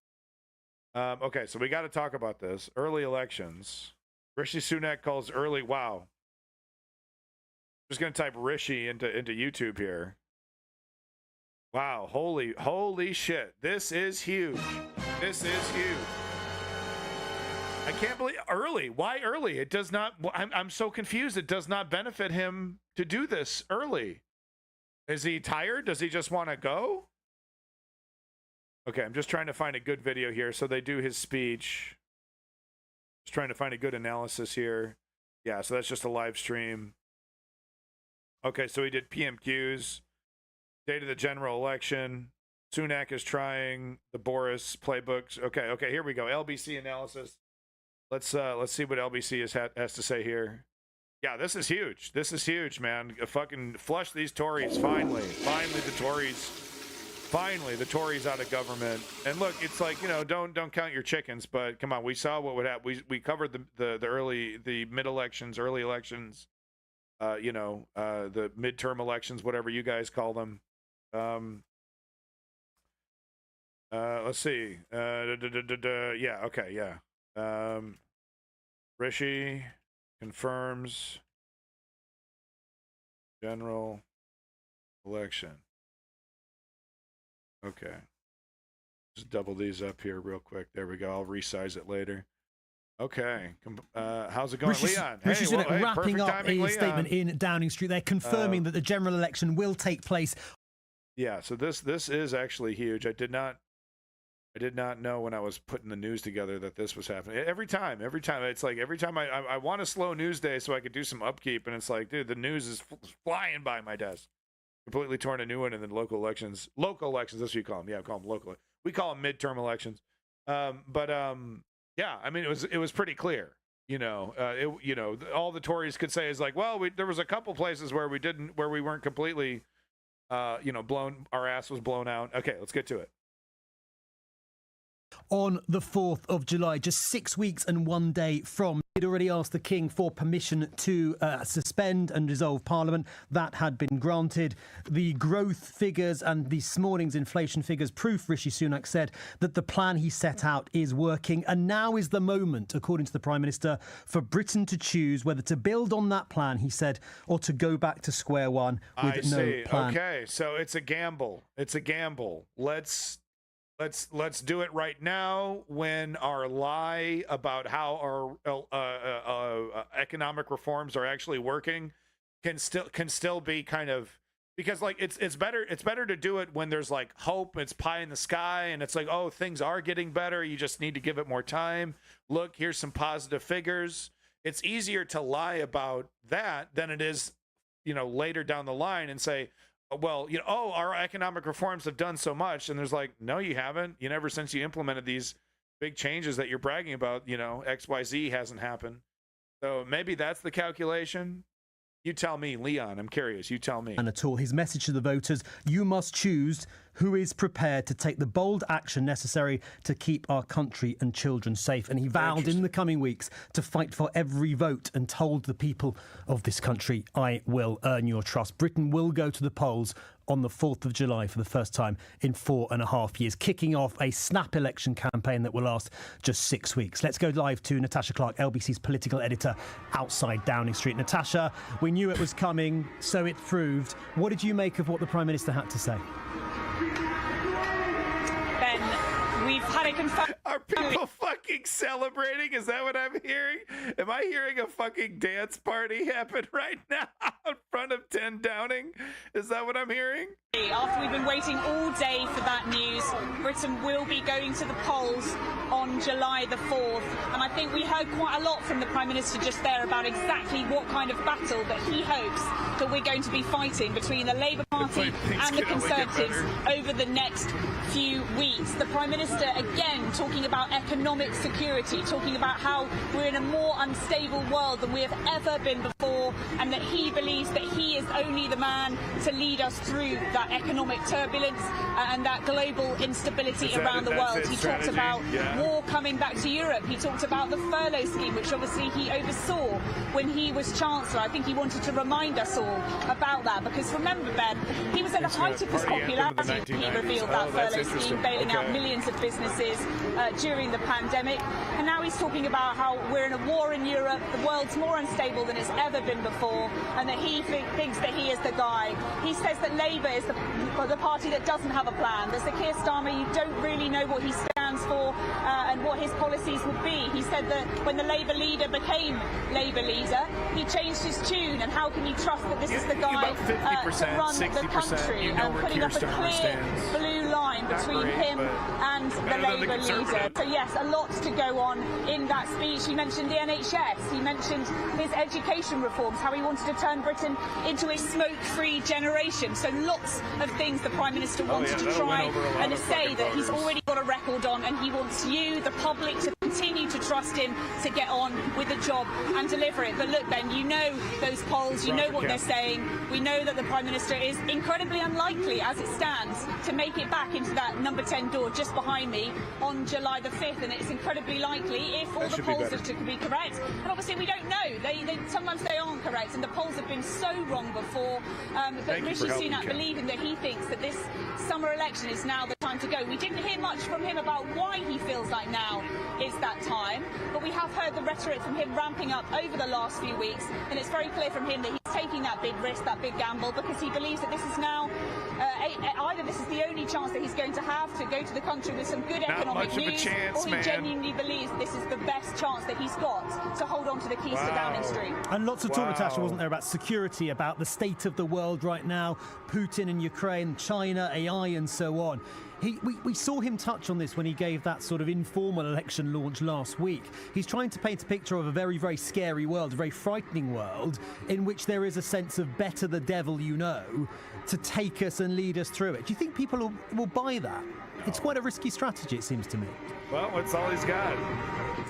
Okay, so we got to talk about this. Early elections. Rishi Sunak calls early. Wow. Just gonna type Rishi into YouTube here. Wow, holy shit. This is huge. This is huge. I can't believe early. Why early? It does not. I'm so confused. It does not benefit him to do this early. Is he tired? Does he just want to go? Okay, I'm just trying to find a good video here. So they do his speech. Just trying to find a good analysis here. Yeah, so that's just a live stream. Okay, so he did PMQs. Date of the general election. Sunak is trying the Boris playbooks. Okay, here we go. LBC analysis. Let's see what LBC has to say here. Yeah, this is huge. This is huge, man. Fucking flush these Tories finally. Finally the Tories out of government. And look, it's like, don't count your chickens, but come on, we saw what would happen. We covered the mid elections, early elections, the midterm elections, whatever you guys call them. Let's see. Yeah, okay, yeah. Rishi confirms general election. Okay. Just double these up here real quick. There we go. I'll resize it later. Okay. How's it going, Leon? Rishi Sunak wrapping up his statement in Downing Street. They're confirming that the general election will take place Yeah, so this is actually huge. I did not know when I was putting the news together that this was happening. Every time it's like every time I want a slow news day so I could do some upkeep, and it's like, dude, the news is flying by my desk. Completely torn a new one, and then local elections, that's what you call them. Yeah, call them local. We call them midterm elections. Yeah, I mean, it was pretty clear. All the Tories could say is like, well, there was a couple places where we weren't completely, our ass was blown out. Okay, let's get to it. On the 4th of July, just 6 weeks and 1 day from, he'd already asked the King for permission to suspend and dissolve Parliament. That had been granted. The growth figures and this morning's inflation figures proof, Rishi Sunak said, that the plan he set out is working. And now is the moment, according to the Prime Minister, for Britain to choose whether to build on that plan, he said, or to go back to square one with no plan. Okay, so it's a gamble. Let's do it right now when our lie about how our economic reforms are actually working can still be kind of, because like it's better to do it when there's like hope, it's pie in the sky, and it's like, oh, things are getting better, you just need to give it more time. Look, here's some positive figures. It's easier to lie about that than it is, later down the line and say, well, our economic reforms have done so much. And there's like, no, you haven't. Ever since you implemented these big changes that you're bragging about, XYZ hasn't happened. So maybe that's the calculation. You tell me, Leon. I'm curious. You tell me. And at all, his message to the voters: you must choose who is prepared to take the bold action necessary to keep our country and children safe. And he vowed in the coming weeks to fight for every vote and told the people of this country, I will earn your trust. Britain will go to the polls on the 4th of July for the first time in 4.5 years, kicking off a snap election campaign that will last just 6 weeks. Let's go live to Natasha Clark, LBC's political editor outside Downing Street. Natasha, we knew it was coming, so it proved. What did you make of what the Prime Minister had to say? Ben, we've had a confirmed... Are people fucking celebrating? Is that what I'm hearing? Am I hearing a fucking dance party happen right now in front of 10 Downing? Is that what I'm hearing? After we've been waiting all day for that news, Britain will be going to the polls on July the 4th. And I think we heard quite a lot from the Prime Minister just there about exactly what kind of battle that he hopes that we're going to be fighting between the Labour Party and the Conservatives over the next few weeks. The Prime Minister, again, talking about economic security, talking about how we're in a more unstable world than we have ever been before, and that he believes that he is only the man to lead us through that economic turbulence and that global instability around the world. He talked about war coming back to Europe. He talked about the furlough scheme, which obviously he oversaw when he was Chancellor. I think he wanted to remind us all about that, because remember, Ben, he was at the height of his popularity when he revealed that furlough scheme, bailing out millions of businesses during the pandemic. And now he's talking about how we're in a war in Europe, the world's more unstable than it's ever been before, and that he thinks that he is the guy. He says that Labour is the party that doesn't have a plan. There's the Keir Starmer, you don't really know what he stands for and what his policies would be. He said that when the Labour leader became Labour leader, he changed his tune, and how can you trust that this is the guy to run the country, and putting up a clear blue line between him and the Labour leader. So yes, a lot to go on in that speech. He mentioned the NHS, he mentioned his education reforms, how he wanted to turn Britain into a smoke-free generation. So lots of things the Prime Minister wanted to try and to say that he's already got a record on, and he wants you, the public, to continue to trust him to get on with the job and deliver it. But look, Ben, you know those polls, you know what they're saying. We know that the Prime Minister is incredibly unlikely, as it stands, to make it back into that number 10 door just behind me on July the 5th, and it's incredibly likely, if all the polls are to be correct, and obviously we don't know, sometimes they aren't correct, and the polls have been so wrong before, but Rishi Sunak believing that he thinks that this summer election is now the time to go. We didn't hear much from him about why he feels like now is that time, but we have heard the rhetoric from him ramping up over the last few weeks, and it's very clear from him that he's taking that big risk, that big gamble, because he believes that this is now either this is the only chance that he's going to have to go to the country with some good economic news, or he genuinely believes this is the best chance that he's got to hold on to the keys to Downing Street. And lots of talk, Natasha, wasn't there, about security, about the state of the world right now, Putin and Ukraine, China, AI and so on. We saw him touch on this when he gave that sort of informal election launch last week. He's trying to paint a picture of a very, very scary world, a very frightening world, in which there is a sense of better the devil you know to take us and lead us through it. Do you think people will buy that? No. It's quite a risky strategy, it seems to me. Well, that's all he's got.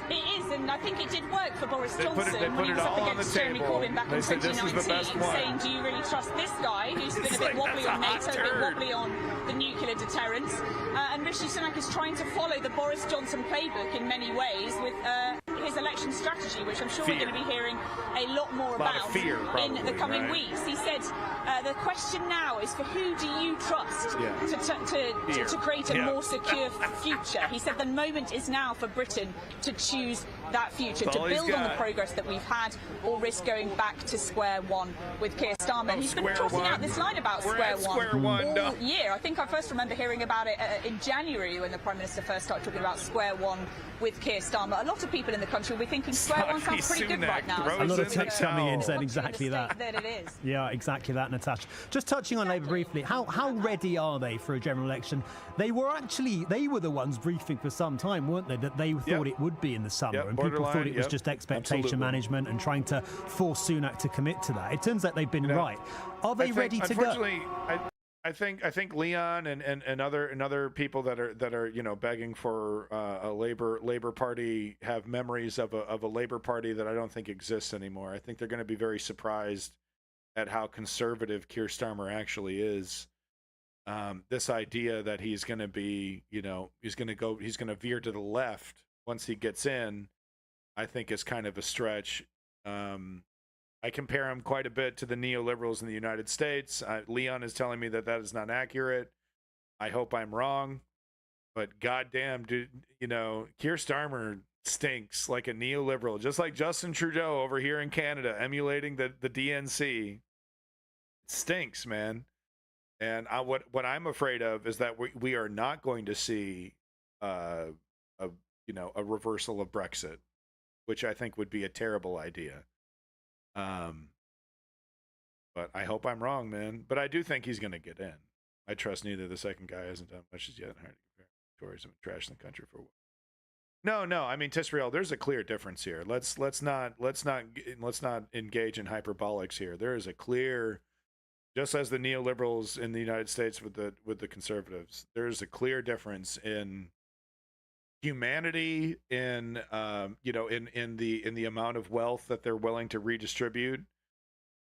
It is, and I think it did work for Boris Johnson when he was up against Jeremy Corbyn back in 2019, saying, do you really trust this guy who's been a bit wobbly on NATO, a bit wobbly on the nuclear deterrence? And Rishi Sunak is trying to follow the Boris Johnson playbook in many ways with his election strategy, which I'm sure we're going to be hearing a lot more about in the coming weeks. He said, the question now is for who do you trust to create a more secure future? He said the moment is now for Britain to choose that future, to build on the progress that we've had, or risk going back to square one with Keir Starmer. And he's been trotting out this line about square one all year. I think I first remember hearing about it in January when the Prime Minister first started talking about square one with Keir Starmer. A lot of people in the country will be thinking square one sounds pretty good right now. A lot of texts coming in saying exactly that. That it is. Yeah, exactly that, Natasha. Just touching on Labour briefly, how ready are they for a general election? They were the ones briefing for some time, weren't they, that they thought it would be in the summer, and people thought it was just expectation management and trying to force Sunak to commit to that. It turns out they've been right. Are they ready to go? I think Leon and other people that are begging for a Labor Party have memories of a Labor Party that I don't think exists anymore. I think they're going to be very surprised at how conservative Keir Starmer actually is. This idea that he's going to be, he's going to veer to the left once he gets in, I think is kind of a stretch. I compare him quite a bit to the neoliberals in the United States. Leon is telling me that is not accurate. I hope I'm wrong, but goddamn, dude, Keir Starmer stinks like a neoliberal, just like Justin Trudeau over here in Canada, emulating the DNC. It stinks, man. And what I'm afraid of is that we are not going to see a reversal of Brexit, which I think would be a terrible idea. But I hope I'm wrong, man. But I do think he's going to get in. I trust neither. The second guy hasn't done much as yet. Tourism and trash in the country for a while. No. I mean, Tisrael, there's a clear difference here. Let's not engage in hyperbolics here. There is a clear, just as the neoliberals in the United States with the conservatives, there is a clear difference in humanity, in the amount of wealth that they're willing to redistribute,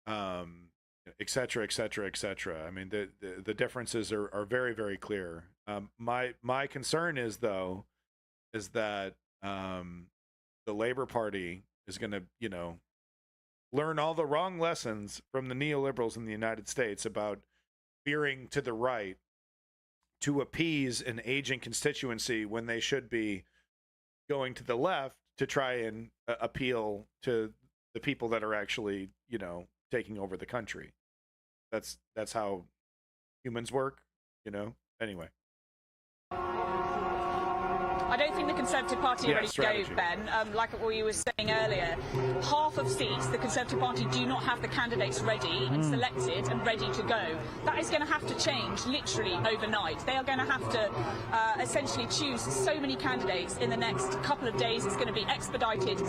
et cetera, et cetera, et cetera. I mean, the differences are very, very clear. My concern is that the Labor Party is going to learn all the wrong lessons from the neoliberals in the United States about veering to the right to appease an aging constituency when they should be going to the left to try and appeal to the people that are actually, taking over the country. That's how humans work, Anyway. I don't think the Conservative Party are ready to go, Ben. Like what we were saying earlier, half of seats, the Conservative Party do not have the candidates ready and selected and ready to go. That is going to have to change literally overnight. They are going to have to essentially choose so many candidates in the next couple of days. It's going to be expedited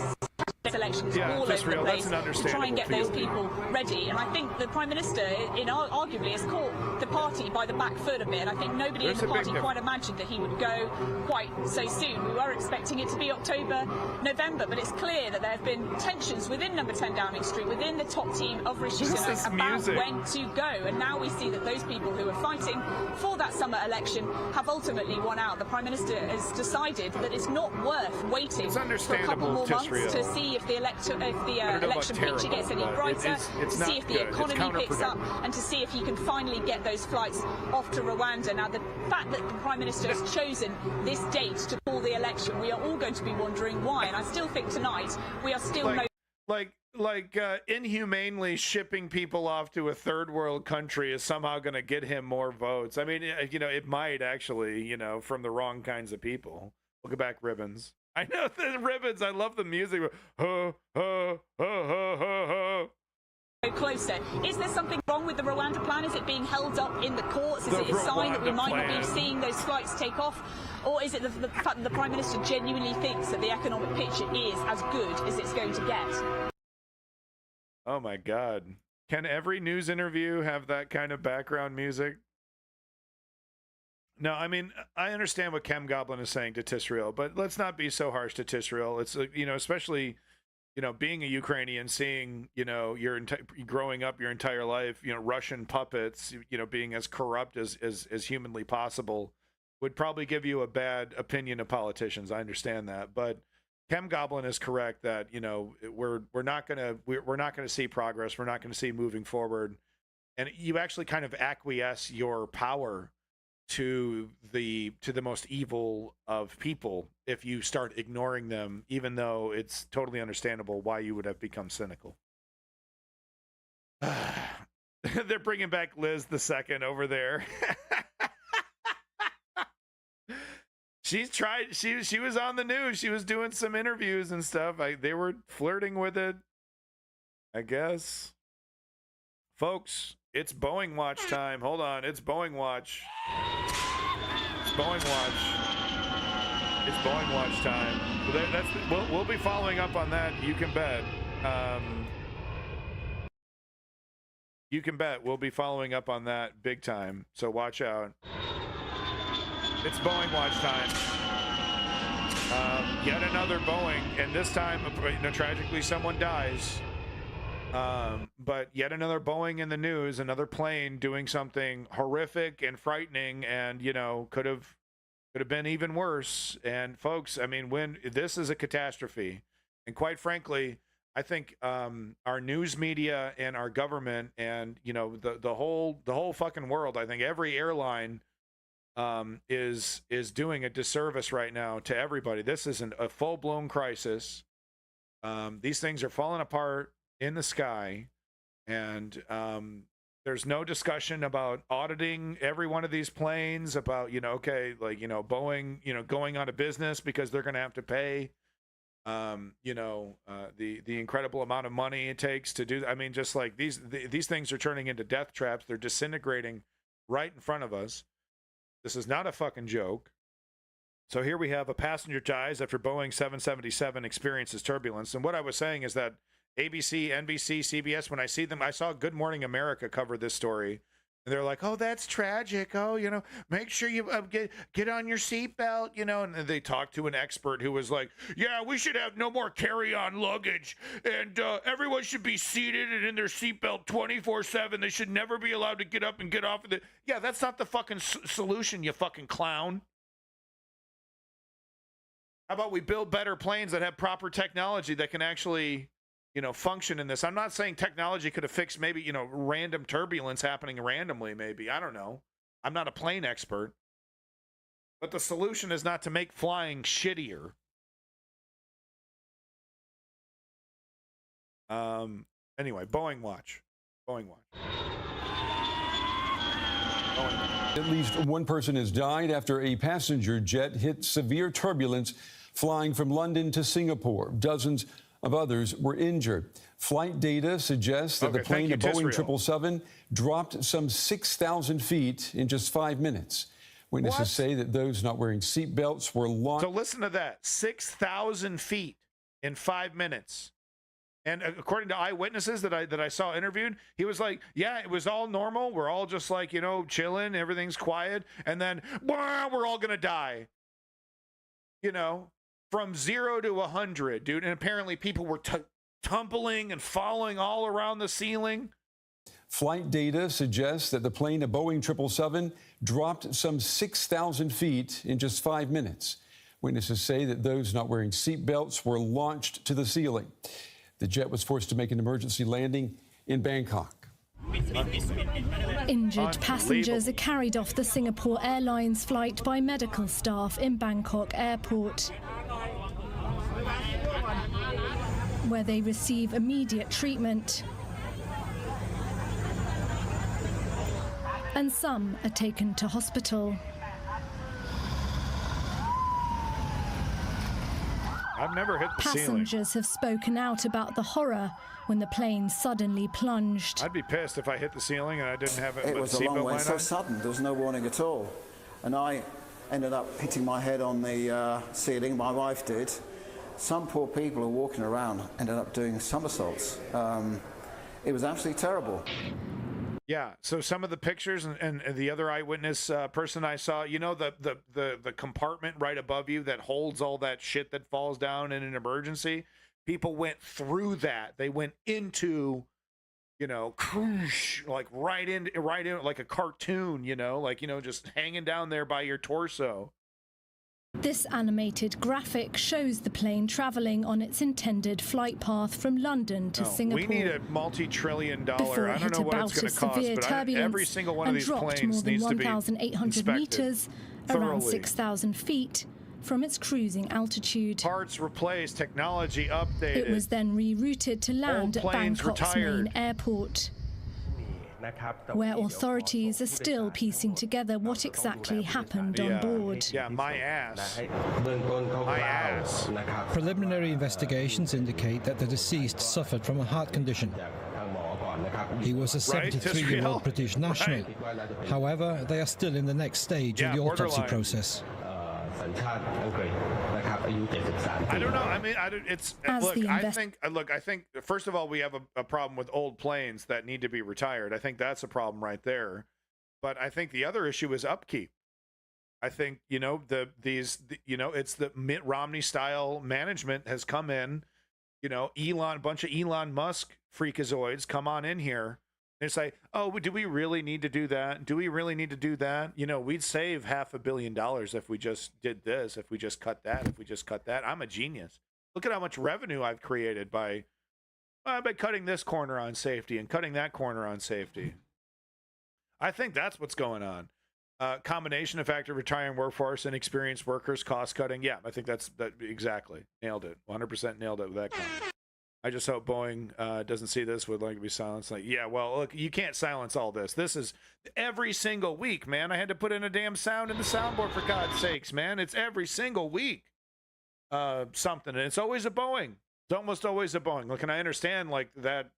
elections all over the place to try and get those people ready. And I think the Prime Minister, arguably, has caught the party by the back foot a bit. And I think nobody in the party quite imagined that he would go quite so soon. We were expecting it to be October, November, but it's clear that there have been tensions within Number 10 Downing Street, within the top team of Rishi Sunak about when to go. And now we see that those people who are fighting for that summer election have ultimately won out. The Prime Minister has decided that it's not worth waiting for a couple more months to see if the election picture gets any brighter, to see if the economy picks up, and to see if he can finally get those flights off to Rwanda. Now, the fact that the Prime Minister has chosen this date to call the election, we are all going to be wondering why. And I still think tonight we are still inhumanely shipping people off to a third world country is somehow going to get him more votes. I mean, it might actually, from the wrong kinds of people. Look back, Ribbons. I know the Ribbons. I love the music. Ho, ho, ho, ho, ho, ho. Closer. Is there something wrong with the Rwanda plan? Is it being held up in the courts? Is it a sign that we might not be seeing those flights take off? Or is it the fact that the Prime Minister genuinely thinks that the economic picture is as good as it's going to get? Oh my God. Can every news interview have that kind of background music? No, I mean, I understand what Chem Goblin is saying to Tisrael, but let's not be so harsh to Tisrael. It's, especially, being a Ukrainian, seeing, growing up your entire life, Russian puppets, being as corrupt as humanly possible would probably give you a bad opinion of politicians. I understand that, but Chem Goblin is correct that, we're not gonna see progress. We're not gonna see moving forward, and you actually kind of acquiesce your power to the most evil of people if you start ignoring them, even though it's totally understandable why you would have become cynical. They're bringing back Liz the Second over there. She's tried. She was on the news. She was doing some interviews and stuff. They were flirting with it, I guess. Folks, it's Boeing watch time. Hold on, it's Boeing watch. It's Boeing watch. It's Boeing watch time. So we'll be following up on that. You can bet. You can bet we'll be following up on that big time. So watch out. It's Boeing watch time. Yet another Boeing, and this time, tragically, someone dies. But yet another Boeing in the news, another plane doing something horrific and frightening, and could have been even worse. And folks, I mean, when this is a catastrophe, and quite frankly, I think our news media and our government and the whole fucking world, I think every airline is doing a disservice right now to everybody. This isn't a full-blown crisis. These things are falling apart in the sky, and there's no discussion about auditing every one of these planes, about Boeing going out of business because they're going to have to pay the incredible amount of money it takes to do. I mean, just like these things are turning into death traps. They're disintegrating right in front of us. This is not a fucking joke. So here we have a passenger dies after Boeing 777 experiences turbulence. And what I was saying is that ABC, NBC, CBS, when I see them, I saw Good Morning America cover this story. And they're like, oh, that's tragic. Oh, make sure you get on your seatbelt, And they talked to an expert who was like, yeah, we should have no more carry-on luggage. And everyone should be seated and in their seatbelt 24/7. They should never be allowed to get up and get off of it. Yeah, that's not the fucking solution, you fucking clown. How about we build better planes that have proper technology that can actually function in this? I'm not saying technology could have fixed maybe, random turbulence happening randomly, maybe. I don't know. I'm not a plane expert. But the solution is not to make flying shittier. Anyway, Boeing watch. Boeing watch. At least one person has died after a passenger jet hit severe turbulence flying from London to Singapore. Dozens of others were injured. Flight data suggests that the plane, a Boeing 777, dropped some 6,000 feet in just 5 minutes. Witnesses say that those not wearing seat belts were launched. So listen to that, 6,000 feet in 5 minutes. And according to eyewitnesses that I saw interviewed, he was like, yeah, it was all normal. We're all just like, chilling. Everything's quiet. And then, we're all going to die. From 0 to 100, dude. And apparently people were tumbling and falling all around the ceiling. Flight data suggests that the plane, a Boeing 777, dropped some 6,000 feet in just 5 minutes. Witnesses say that those not wearing seat belts were launched to the ceiling. The jet was forced to make an emergency landing in Bangkok. Injured passengers are carried off the Singapore Airlines flight by medical staff in Bangkok Airport. where they receive immediate treatment. And some are taken to hospital. I've never hit the ceiling. Passengers have spoken out about the horror when the plane suddenly plunged. I'd be pissed if I hit the ceiling and I didn't have It was a long way, so sudden, there was no warning at all. And I ended up hitting my head on the ceiling, my wife did. Some poor people who were walking around ended up doing somersaults. It was absolutely terrible. Yeah, so some of the pictures and the other eyewitness person I saw, you know, the compartment right above you that holds all that shit that falls down in an emergency, people went through that. They went into, you know, like right in like a cartoon, you know, like, you know, just hanging down there by your torso. This animated graphic shows the plane travelling on its intended flight path from London to Singapore. We need a multi-trillion-dollar, Before I don't know what it's going to cost, but every single one of these planes needs to be 1,800 metres, around 6,000 feet, from its cruising altitude. Parts replaced, technology updated. It was then rerouted to land at Bangkok's main airport, where authorities are still piecing together what exactly happened on board. Yeah, my ass. My ass. Preliminary investigations indicate that the deceased suffered from a heart condition. He was a 73-year-old British national. However, they are still in the next stage of the autopsy process. I don't know. I mean, I think first of all, we have a problem with old planes that need to be retired. I think that's a problem right there. But I think the other issue is upkeep. I think, you know, it's the Mitt Romney style management has come in, you know, a bunch of Elon Musk freakazoids come on in here. It's like, oh, do we really need to do that? Do we really need to do that? You know, we'd save $500 million if we just did this, if we just cut that, if we just cut that. I'm a genius. Look at how much revenue I've created by cutting this corner on safety and cutting that corner on safety. I think that's what's going on. Combination of factor retiring workforce and experienced workers, cost cutting. Yeah, I think that exactly nailed it. 100% nailed it with that comment. I just hope Boeing doesn't see this would like to be silenced. Like, yeah, well, look, you can't silence all this. This is every single week, man. I had to put in a damn sound in the soundboard for God's sakes, man. It's every single week something, and it's always a Boeing. It's almost always a Boeing. Look, and I understand like that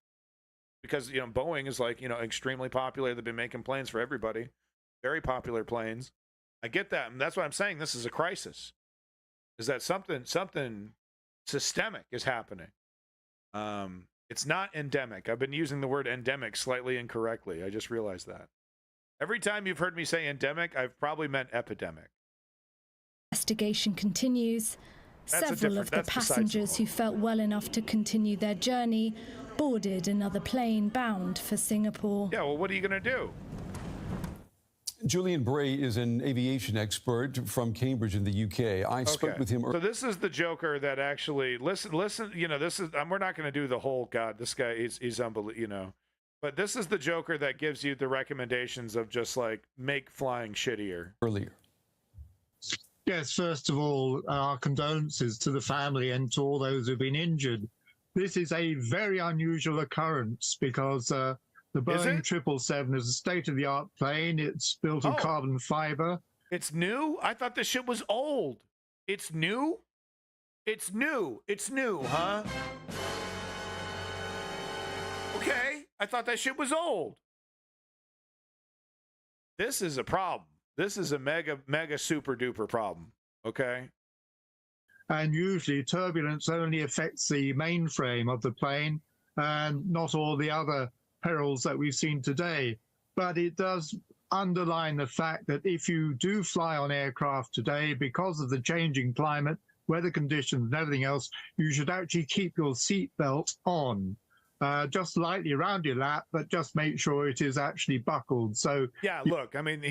because, you know, Boeing is like, you know, extremely popular. They've been making planes for everybody, very popular planes. I get that, and that's what I'm saying. This is a crisis. Is that something systemic is happening? It's not endemic. I've been using the word endemic slightly incorrectly. I just realized that. Every time you've heard me say endemic, I've probably meant epidemic. Investigation continues. Several of the passengers who felt well enough to continue their journey boarded another plane bound for Singapore. Yeah, well, what are you going to do? Julian Bray is an aviation expert from Cambridge in the UK. I spoke with him. So this is the Joker that actually listen. You know, this is we're not going to do the whole God. This guy is unbelievable. You know, but this is the Joker that gives you the recommendations of just like make flying shittier. Earlier. Yes, first of all, our condolences to the family and to all those who've been injured. This is a very unusual occurrence because the Boeing 777 is a state-of-the-art plane. It's built of carbon fiber. It's new? I thought this shit was old. It's new? It's new. It's new, huh? Okay. I thought that shit was old. This is a problem. This is a mega super duper problem. Okay. And usually turbulence only affects the mainframe of the plane and not all the other perils that we've seen today. But it does underline the fact that if you do fly on aircraft today, because of the changing climate, weather conditions and everything else, you should actually keep your seatbelt on. Just lightly around your lap, but just make sure it is actually buckled. So yeah, look, I mean,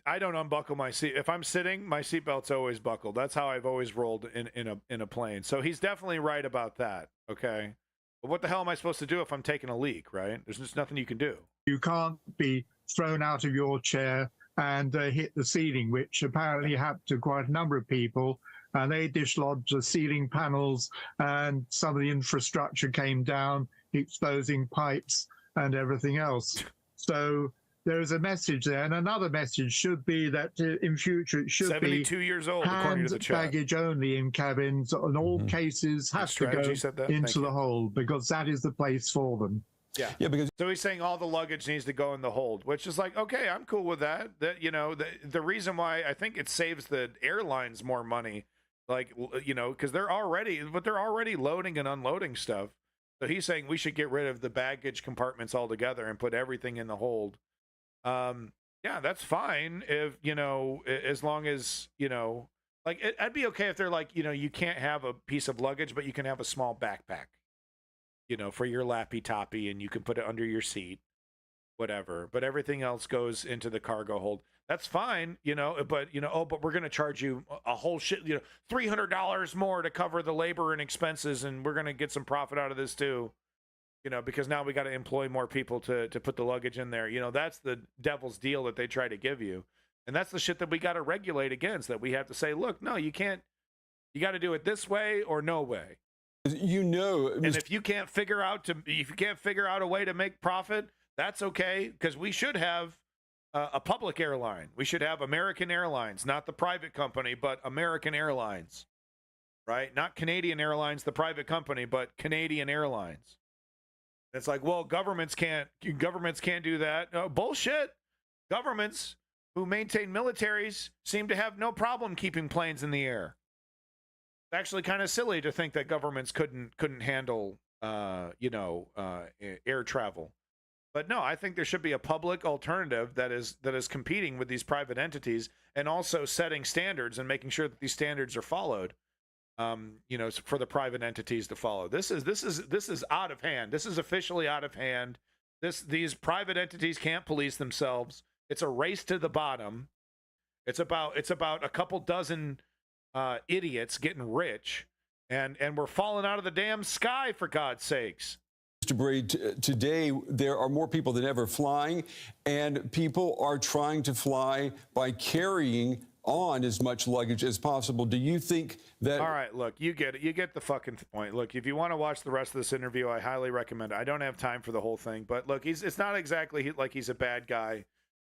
I don't unbuckle my seat. If I'm sitting, my seatbelt's always buckled. That's how I've always rolled in a plane. So he's definitely right about that. Okay, but what the hell am I supposed to do if I'm taking a leak? Right? There's just nothing you can do. You can't be thrown out of your chair and hit the ceiling, which apparently happened to quite a number of people. and they dislodged the ceiling panels, and some of the infrastructure came down, exposing pipes and everything else. So there is a message there, and another message should be that in future it should 72 be years old, according to the chat. baggage only in cabins, and all cases have to go into the hold, because that is the place for them. Yeah, because so he's saying all the luggage needs to go in the hold, which is like, okay, I'm cool with that. That, you know, the reason why I think it saves the airlines more money, like, you know, because they're already loading and unloading stuff. So he's saying we should get rid of the baggage compartments altogether and put everything in the hold. Yeah, that's fine if, you know, as long as, you know, like I'd be okay if they're like, you know, you can't have a piece of luggage, but you can have a small backpack, you know, for your lappy toppy, and you can put it under your seat, whatever. But everything else goes into the cargo hold. That's fine, you know, but, you know, oh, but we're going to charge you a whole shit, you know, $300 more to cover the labor and expenses, and we're going to get some profit out of this too, you know, because now we got to employ more people to put the luggage in there. You know, that's the devil's deal that they try to give you. And that's the shit that we got to regulate against, that we have to say, look, no, you can't, you got to do it this way or no way. You know, and if you can't figure out a way to make profit, that's okay, because we should have a public airline. We should have American Airlines, not the private company, but American Airlines, right? Not Canadian Airlines, the private company, but Canadian Airlines. It's like, well, governments can't do that. No, bullshit. Governments who maintain militaries seem to have no problem keeping planes in the air. It's actually kind of silly to think that governments couldn't handle, air travel. But no, I think there should be a public alternative that is competing with these private entities, and also setting standards and making sure that these standards are followed. You know, for the private entities to follow. This is out of hand. This is officially out of hand. These private entities can't police themselves. It's a race to the bottom. It's about a couple dozen idiots getting rich, and we're falling out of the damn sky, for God's sakes. Mr. Braid, today there are more people than ever flying, and people are trying to fly by carrying on as much luggage as possible. Do you think that... All right, look, you get it. You get the fucking point. Look, if you want to watch the rest of this interview, I highly recommend it. I don't have time for the whole thing, but look, it's not exactly like he's a bad guy,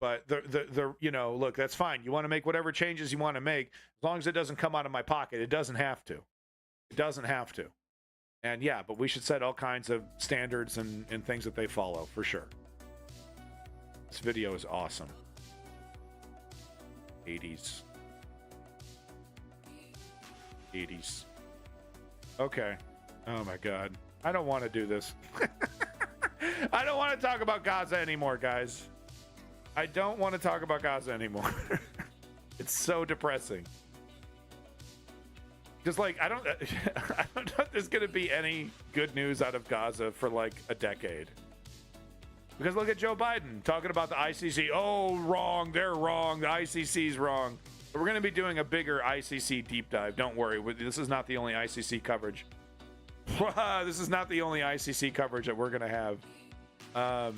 but the you know, look, that's fine. You want to make whatever changes you want to make, as long as it doesn't come out of my pocket. It doesn't have to. It doesn't have to. And yeah, but we should set all kinds of standards and things that they follow, for sure. This video is awesome. 80s. Okay. Oh my God. I don't want to do this. I don't want to talk about Gaza anymore, guys. I don't want to talk about Gaza anymore. It's so depressing. Just like, I don't know if there's going to be any good news out of Gaza for like a decade. Because look at Joe Biden talking about the ICC. Oh, wrong. They're wrong. The ICC's wrong. But we're going to be doing a bigger ICC deep dive. Don't worry. This is not the only ICC coverage. This is not the only ICC coverage that we're going to have.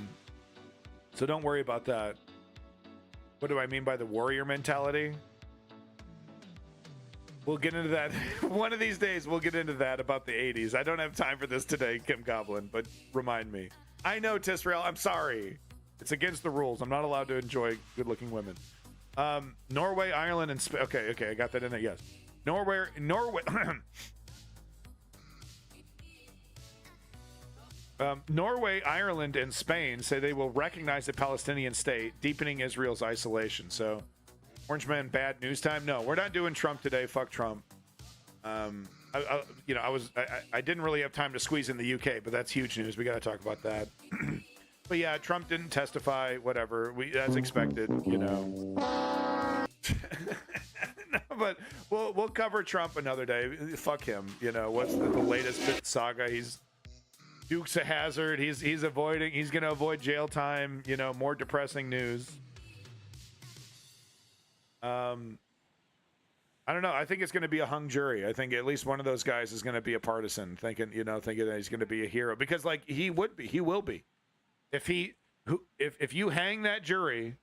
So don't worry about that. What do I mean by the warrior mentality? We'll get into that. One of these days, we'll get into that about the 80s. I don't have time for this today, Kim Goblin, but remind me. I know, Tisrael. I'm sorry. It's against the rules. I'm not allowed to enjoy good-looking women. Norway, Ireland, and Spain. Okay, I got that in there. Yes. Norway. Norway, Ireland, and Spain say they will recognize a Palestinian state, deepening Israel's isolation. So, Orange Man, bad news time? No, we're not doing Trump today. Fuck Trump. I didn't really have time to squeeze in the UK, but that's huge news. We got to talk about that. But yeah, Trump didn't testify. Whatever, as expected, you know. No, but we'll cover Trump another day. Fuck him. You know, what's the latest saga? He's Dukes of Hazzard. He's avoiding. He's going to avoid jail time. You know, more depressing news. I don't know. I think it's going to be a hung jury. I think at least one of those guys is going to be a partisan, thinking that he's going to be a hero, because like he will be. If you hang that jury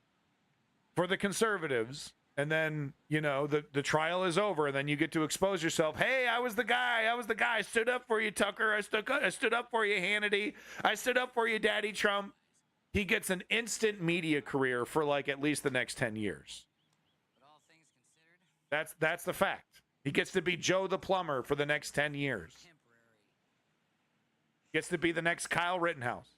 for the conservatives, And then, you know, the trial is over, and then you get to expose yourself. Hey, I was the guy. I stood up for you, Tucker. I stood up for you, Hannity. I stood up for you, Daddy Trump. He gets an instant media career for like at least the next 10 years. That's the fact. He gets to be Joe the plumber for the next 10 years. Gets to be the next Kyle Rittenhouse.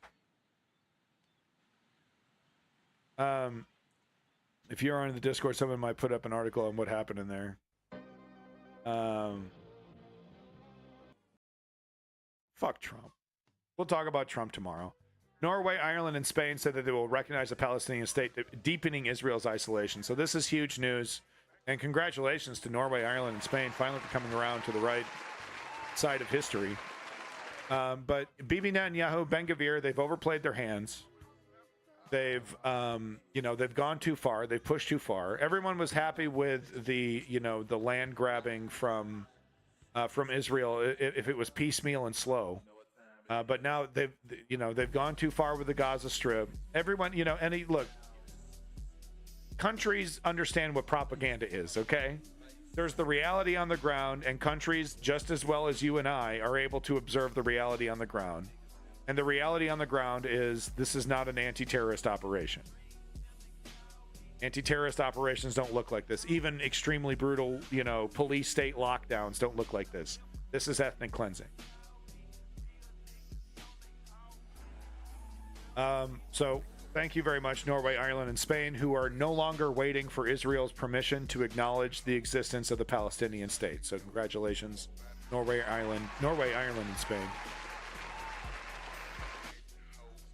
If you're on the Discord, someone might put up an article on what happened in there. Fuck Trump. We'll talk about Trump tomorrow. Norway, Ireland, and Spain said that they will recognize a Palestinian state, deepening Israel's isolation. So this is huge news. And congratulations to Norway, Ireland, and Spain finally coming around to the right side of history. But Bibi Netanyahu, Ben Gvir, they've overplayed their hands. They've, they've gone too far. They've pushed too far. Everyone was happy with the land grabbing from Israel if it was piecemeal and slow. But now they've gone too far with the Gaza Strip. Everyone, look, countries understand what propaganda is, okay? There's the reality on the ground, and countries, just as well as you and I, are able to observe the reality on the ground. And the reality on the ground is this is not an anti-terrorist operation. Anti-terrorist operations don't look like this. Even extremely brutal, police state lockdowns don't look like this. This is ethnic cleansing. So thank you very much, Norway, Ireland, and Spain, who are no longer waiting for Israel's permission to acknowledge the existence of the Palestinian state. So congratulations, Norway, Ireland, and Spain.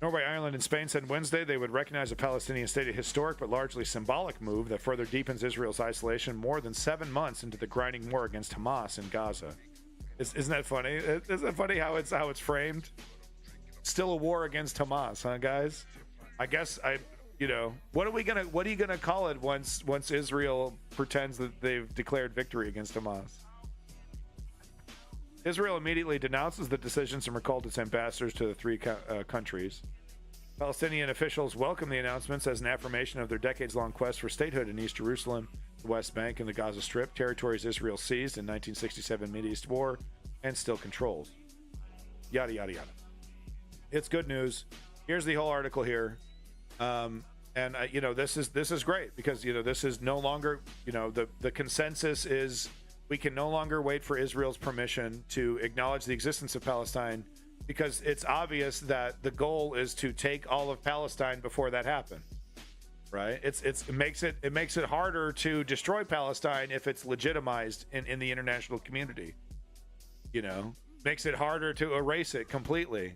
Norway, Ireland, and Spain said Wednesday they would recognize a Palestinian state, a historic but largely symbolic move that further deepens Israel's isolation more than 7 months into the grinding war against Hamas in Gaza. Isn't that funny? Isn't that funny how it's framed? Still a war against Hamas, huh, guys? I guess what are you gonna call it once Israel pretends that they've declared victory against Hamas? Israel immediately denounces the decisions and recalled its ambassadors to the three countries. Palestinian officials welcome the announcements as an affirmation of their decades-long quest for statehood in East Jerusalem, the West Bank, and the Gaza Strip, territories Israel seized in 1967 Mideast War and still controls. Yada, yada, yada. It's good news. Here's the whole article here. This is great because, this is no longer, the consensus is we can no longer wait for Israel's permission to acknowledge the existence of Palestine because it's obvious that the goal is to take all of Palestine before that happens, right? It makes it harder to destroy Palestine if it's legitimized in the international community. Makes it harder to erase it completely.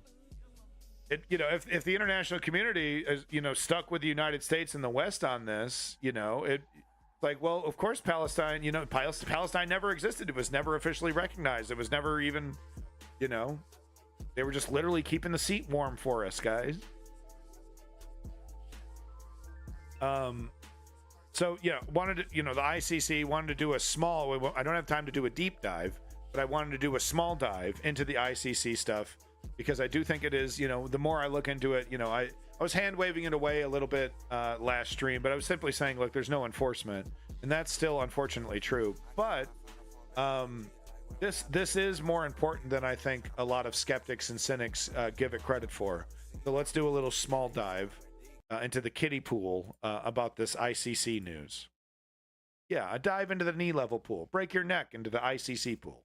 If the international community is, stuck with the United States and the West on this, it's like, well, of course, Palestine, Palestine never existed. It was never officially recognized. It was never even, they were just literally keeping the seat warm for us, guys. Wanted to, the ICC wanted to do a small, I don't have time to do a deep dive, but I wanted to do a small dive into the ICC stuff. Because I do think it is, the more I look into it, I was hand waving it away a little bit last stream, but I was simply saying, look, there's no enforcement, and that's still unfortunately true. But this is more important than I think a lot of skeptics and cynics give it credit for. So let's do a little small dive into the kiddie pool about this ICC news. Yeah, a dive into the knee level pool. Break your neck into the ICC pool.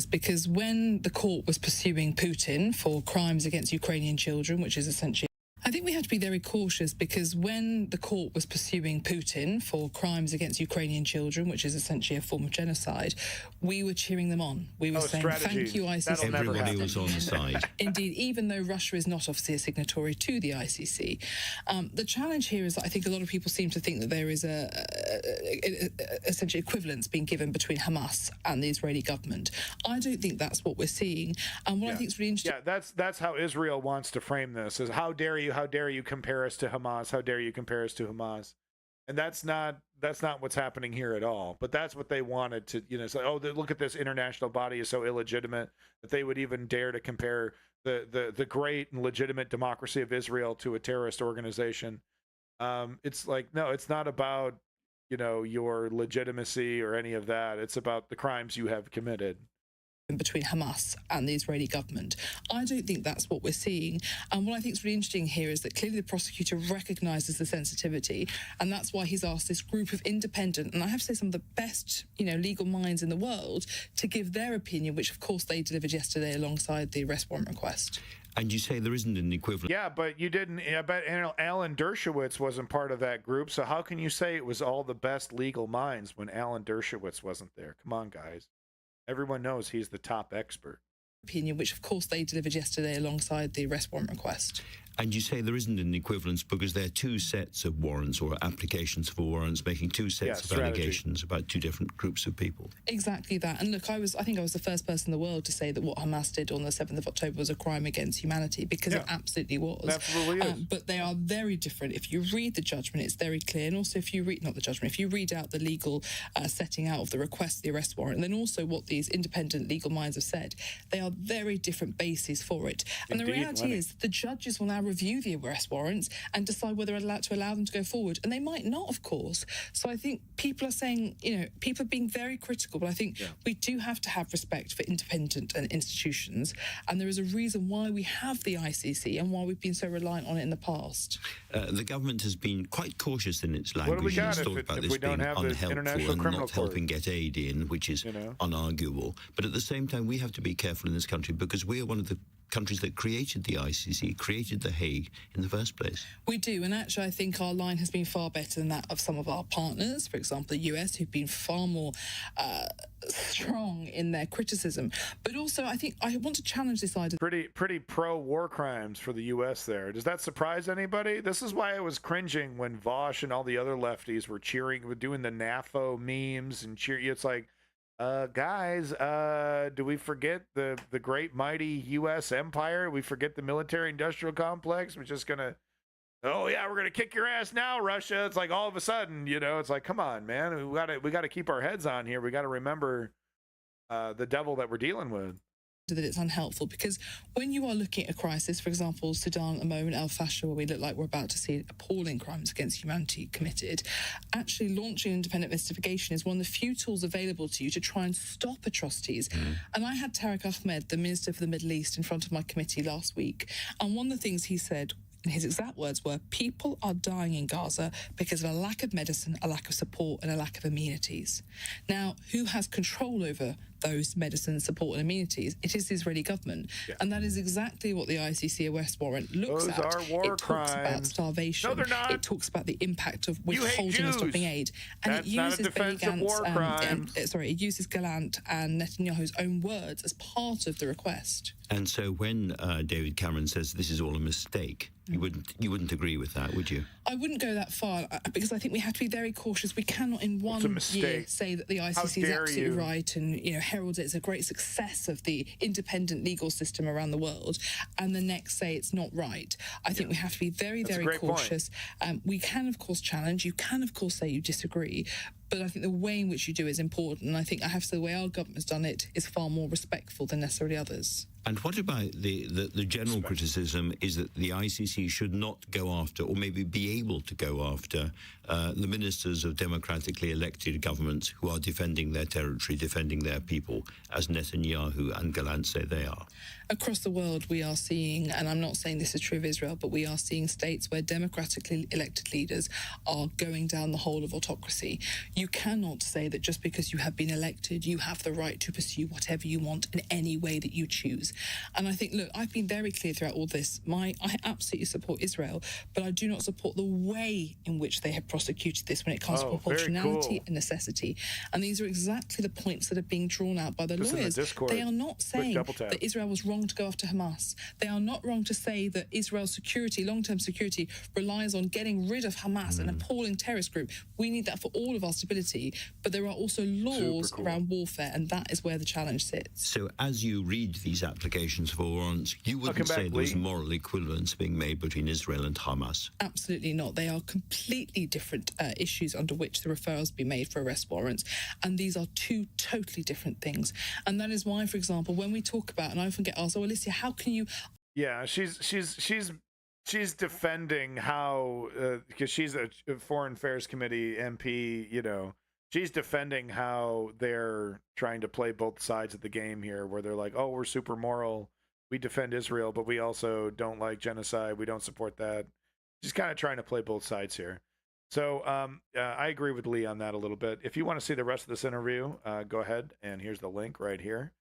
Because when the court was pursuing Putin for crimes against Ukrainian children, which is essentially... I think we have to be very cautious because when the court was pursuing Putin for crimes against Ukrainian children, which is essentially a form of genocide, we were cheering them on. We were saying, thank you, ICC. Everybody was on side. Indeed, even though Russia is not obviously a signatory to the ICC. The challenge here is that I think a lot of people seem to think that there is essentially equivalence being given between Hamas and the Israeli government. I don't think that's what we're seeing. And what I think is really interesting... Yeah, that's how Israel wants to frame this, is how dare you compare us to Hamas? How dare you compare us to Hamas? And that's not what's happening here at all. But that's what they wanted to, say, oh, look at this international body is so illegitimate that they would even dare to compare the great and legitimate democracy of Israel to a terrorist organization. It's like, no, it's not about, your legitimacy or any of that. It's about the crimes you have committed. Between Hamas and the Israeli government. I don't think that's what we're seeing. And what I think is really interesting here is that clearly the prosecutor recognises the sensitivity, and that's why he's asked this group of independent, and I have to say some of the best, legal minds in the world to give their opinion, which of course they delivered yesterday alongside the arrest warrant request. And you say there isn't an equivalent. Yeah, but you didn't. I bet Alan Dershowitz wasn't part of that group. So how can you say it was all the best legal minds when Alan Dershowitz wasn't there? Come on, guys. Everyone knows he's the top expert. Opinion, which of course they delivered yesterday alongside the arrest warrant request. And you say there isn't an equivalence because there are two sets of warrants or applications for warrants making two sets of allegations about two different groups of people. Exactly that. And look, I think I was the first person in the world to say that what Hamas did on the 7th of October was a crime against humanity, because it absolutely was. It absolutely is. But they are very different. If you read the judgment, it's very clear. And also if you read, not the judgment, if you read out the legal setting out of the request, the arrest warrant, and then also what these independent legal minds have said, they are very different bases for it. And the reality is the judges will now review the arrest warrants and decide whether to allow them to go forward. And they might not, of course. So I think people are saying, people are being very critical, but I think we do have to have respect for independent institutions. And there is a reason why we have the ICC and why we've been so reliant on it in the past. The government has been quite cautious in its language. What do we got It's talked about this being unhelpful and not helping get aid in, which is unarguable. But at the same time, we have to be careful in this country because we are one of the countries that created the ICC, created The Hague in the first place. We do, and actually I think our line has been far better than that of some of our partners, for example the US, who've been far more strong in their criticism. But also I think I want to challenge this idea. Pretty pro-war crimes for the US there. Does that surprise anybody? This is why I was cringing when Vosh and all the other lefties were doing the NAFO memes and cheering. It's like, guys, do we forget the great mighty U.S. empire? We forget the military-industrial complex? We're just gonna, we're gonna kick your ass now, Russia. It's like all of a sudden, it's like, come on, man, we gotta keep our heads on here. We gotta remember the devil that we're dealing with. That it's unhelpful, because when you are looking at a crisis, for example, Sudan at the moment, El Fasher, where we look like we're about to see appalling crimes against humanity committed, actually launching independent investigation is one of the few tools available to you to try and stop atrocities. And I had Tariq Ahmed, the Minister for the Middle East, in front of my committee last week, and one of the things he said, and his exact words were, people are dying in Gaza because of a lack of medicine, a lack of support, and a lack of amenities. Now, who has control over those medicine, support, and amenities? It is the Israeli government. And that is exactly what the ICC arrest warrant looks at. Those are war it talks about starvation. No, they're not. It talks about the impact of withholding and stopping aid. And That's it uses Benny Gantz, it uses Gallant and Netanyahu's own words as part of the request. And so when David Cameron says this is all a mistake, you wouldn't agree with that, would you? I wouldn't go that far, because I think we have to be very cautious. We cannot in one year say that the ICC is absolutely right and herald it as a great success of the independent legal system around the world, and the next say it's not right. I think we have to be very, very cautious. We can, of course, challenge. You can, of course, say you disagree. But I think the way in which you do is important. And I think I have to say the way our government's done it is far more respectful than necessarily others. And what about the general criticism is that the ICC should not go after, or maybe be able to go after, the ministers of democratically elected governments who are defending their territory, defending their people, as Netanyahu and Gallant say they are? Across the world, we are seeing, and I'm not saying this is true of Israel, but we are seeing states where democratically elected leaders are going down the hole of autocracy. You cannot say that just because you have been elected, you have the right to pursue whatever you want in any way that you choose. And I think, look, I've been very clear throughout all this. I absolutely support Israel, but I do not support the way in which they have prosecuted this when it comes to proportionality and necessity. And these are exactly the points that are being drawn out by the lawyers. They are not saying that Israel was wrong to go after Hamas. They are not wrong to say that Israel's security, long-term security, relies on getting rid of Hamas, an appalling terrorist group. We need that for all of our stability. But there are also laws around warfare, and that is where the challenge sits. So as you read these applications for warrants, you wouldn't say there's moral equivalence being made between Israel and Hamas? Absolutely not. They are completely different issues under which the referrals be made for arrest warrants, and these are two totally different things. And that is why, for example, when we talk about, and I often get asked, oh, Alicia, how can you... Yeah, she's she's defending how because she's a Foreign Affairs Committee MP, you know, she's defending how they're trying to play both sides of the game here, where they're like, oh, we're super moral, we defend Israel, but we also don't like genocide, we don't support that. She's kind of trying to play both sides here. So I agree with Lee on that a little bit. If you want to see the rest of this interview, go ahead, and here's the link right here.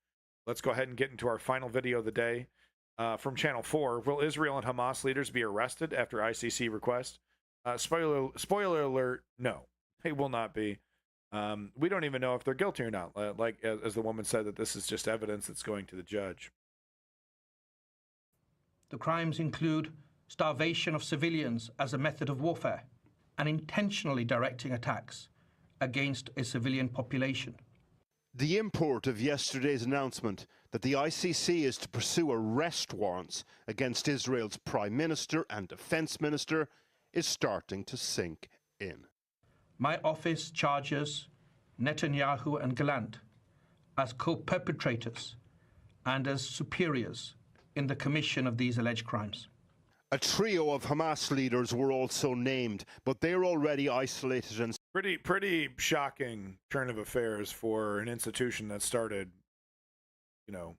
Let's go ahead and get into our final video of the day. From Channel 4, will Israel and Hamas leaders be arrested after ICC request? Spoiler alert, no, they will not be. We don't even know if they're guilty or not. Like as the woman said, that this is just evidence that's going to the judge. The crimes include starvation of civilians as a method of warfare and intentionally directing attacks against a civilian population. The import of yesterday's announcement that the ICC is to pursue arrest warrants against Israel's Prime Minister and Defense Minister is starting to sink in. My office charges Netanyahu and Gallant as co-perpetrators and as superiors in the commission of these alleged crimes. A trio of Hamas leaders were also named, but they're already isolated and pretty shocking turn of affairs for an institution that started, you know,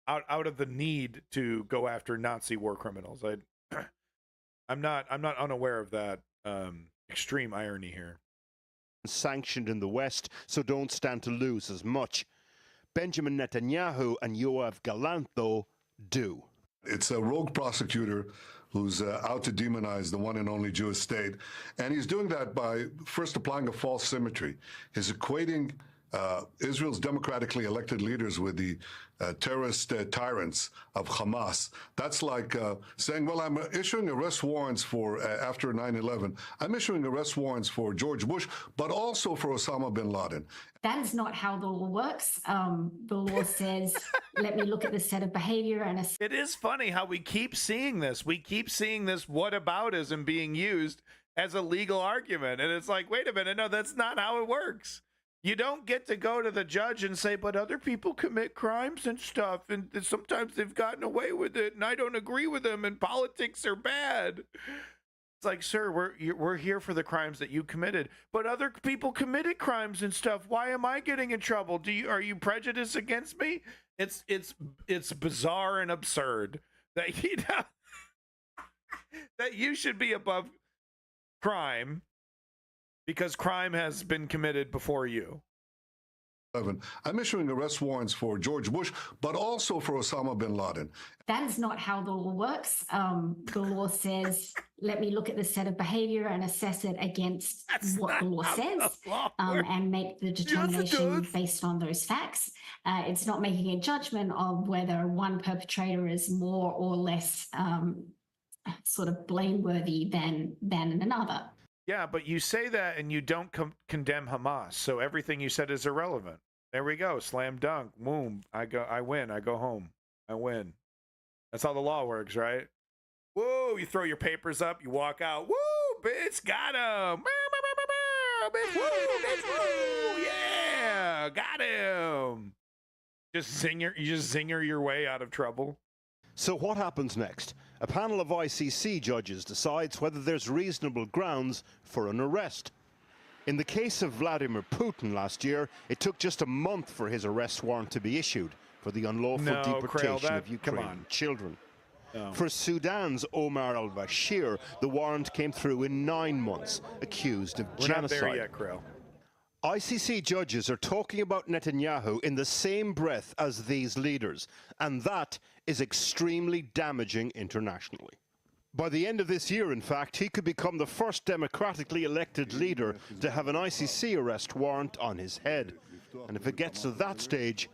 out of the need to go after Nazi war criminals. I'm not unaware of that extreme irony here. Sanctioned in the West, so don't stand to lose as much. Benjamin Netanyahu and Yoav Gallant, though, do. It's a rogue prosecutor who's out to demonize the one and only Jewish state. And he's doing that by first applying a false symmetry. He's equating Israel's democratically elected leaders with the terrorist tyrants of Hamas. That's like saying, well, I'm issuing arrest warrants for, after 9/11, I'm issuing arrest warrants for George Bush, but also for Osama bin Laden. That is not how the law works. The law says, let me look at the set of behavior and It is funny how we keep seeing this. We keep seeing this whataboutism being used as a legal argument. And it's like, wait a minute, no, that's not how it works. You don't get to go to the judge and say, but other people commit crimes and stuff, and sometimes they've gotten away with it, and I don't agree with them, and politics are bad. It's like, sir, we're here for the crimes that you committed, but other people committed crimes and stuff. Why am I getting in trouble? Are you prejudiced against me? It's bizarre and absurd that you know, that you should be above crime because crime has been committed before you. I'm issuing arrest warrants for George Bush, but also for Osama bin Laden. that is not how the law works. The law says, let me look at the set of behavior and assess it against what the law says and make the determination based on those facts. It's not making a judgment of whether one perpetrator is more or less sort of blameworthy than another. Yeah, but you say that and you don't condemn Hamas, so everything you said is irrelevant. There we go, slam dunk, boom. I win. I go home. I win. That's how the law works, right? Woo! You throw your papers up, you walk out. Woo! Bitch, got him. Bitch, woo! Bitch, woo! Yeah, got him. You just zinger your way out of trouble. So what happens next? A panel of ICC judges decides whether there's reasonable grounds for an arrest. In the case of Vladimir Putin last year, it took just a month for his arrest warrant to be issued for the unlawful deportation of Ukrainian children. No. For Sudan's Omar al-Bashir, the warrant came through in 9 months, accused of genocide. We're not there yet, Krill. ICC judges are talking about Netanyahu in the same breath as these leaders, and that is extremely damaging internationally. By the end of this year, in fact, he could become the first democratically elected leader to have an ICC arrest warrant on his head. And if it gets to that stage,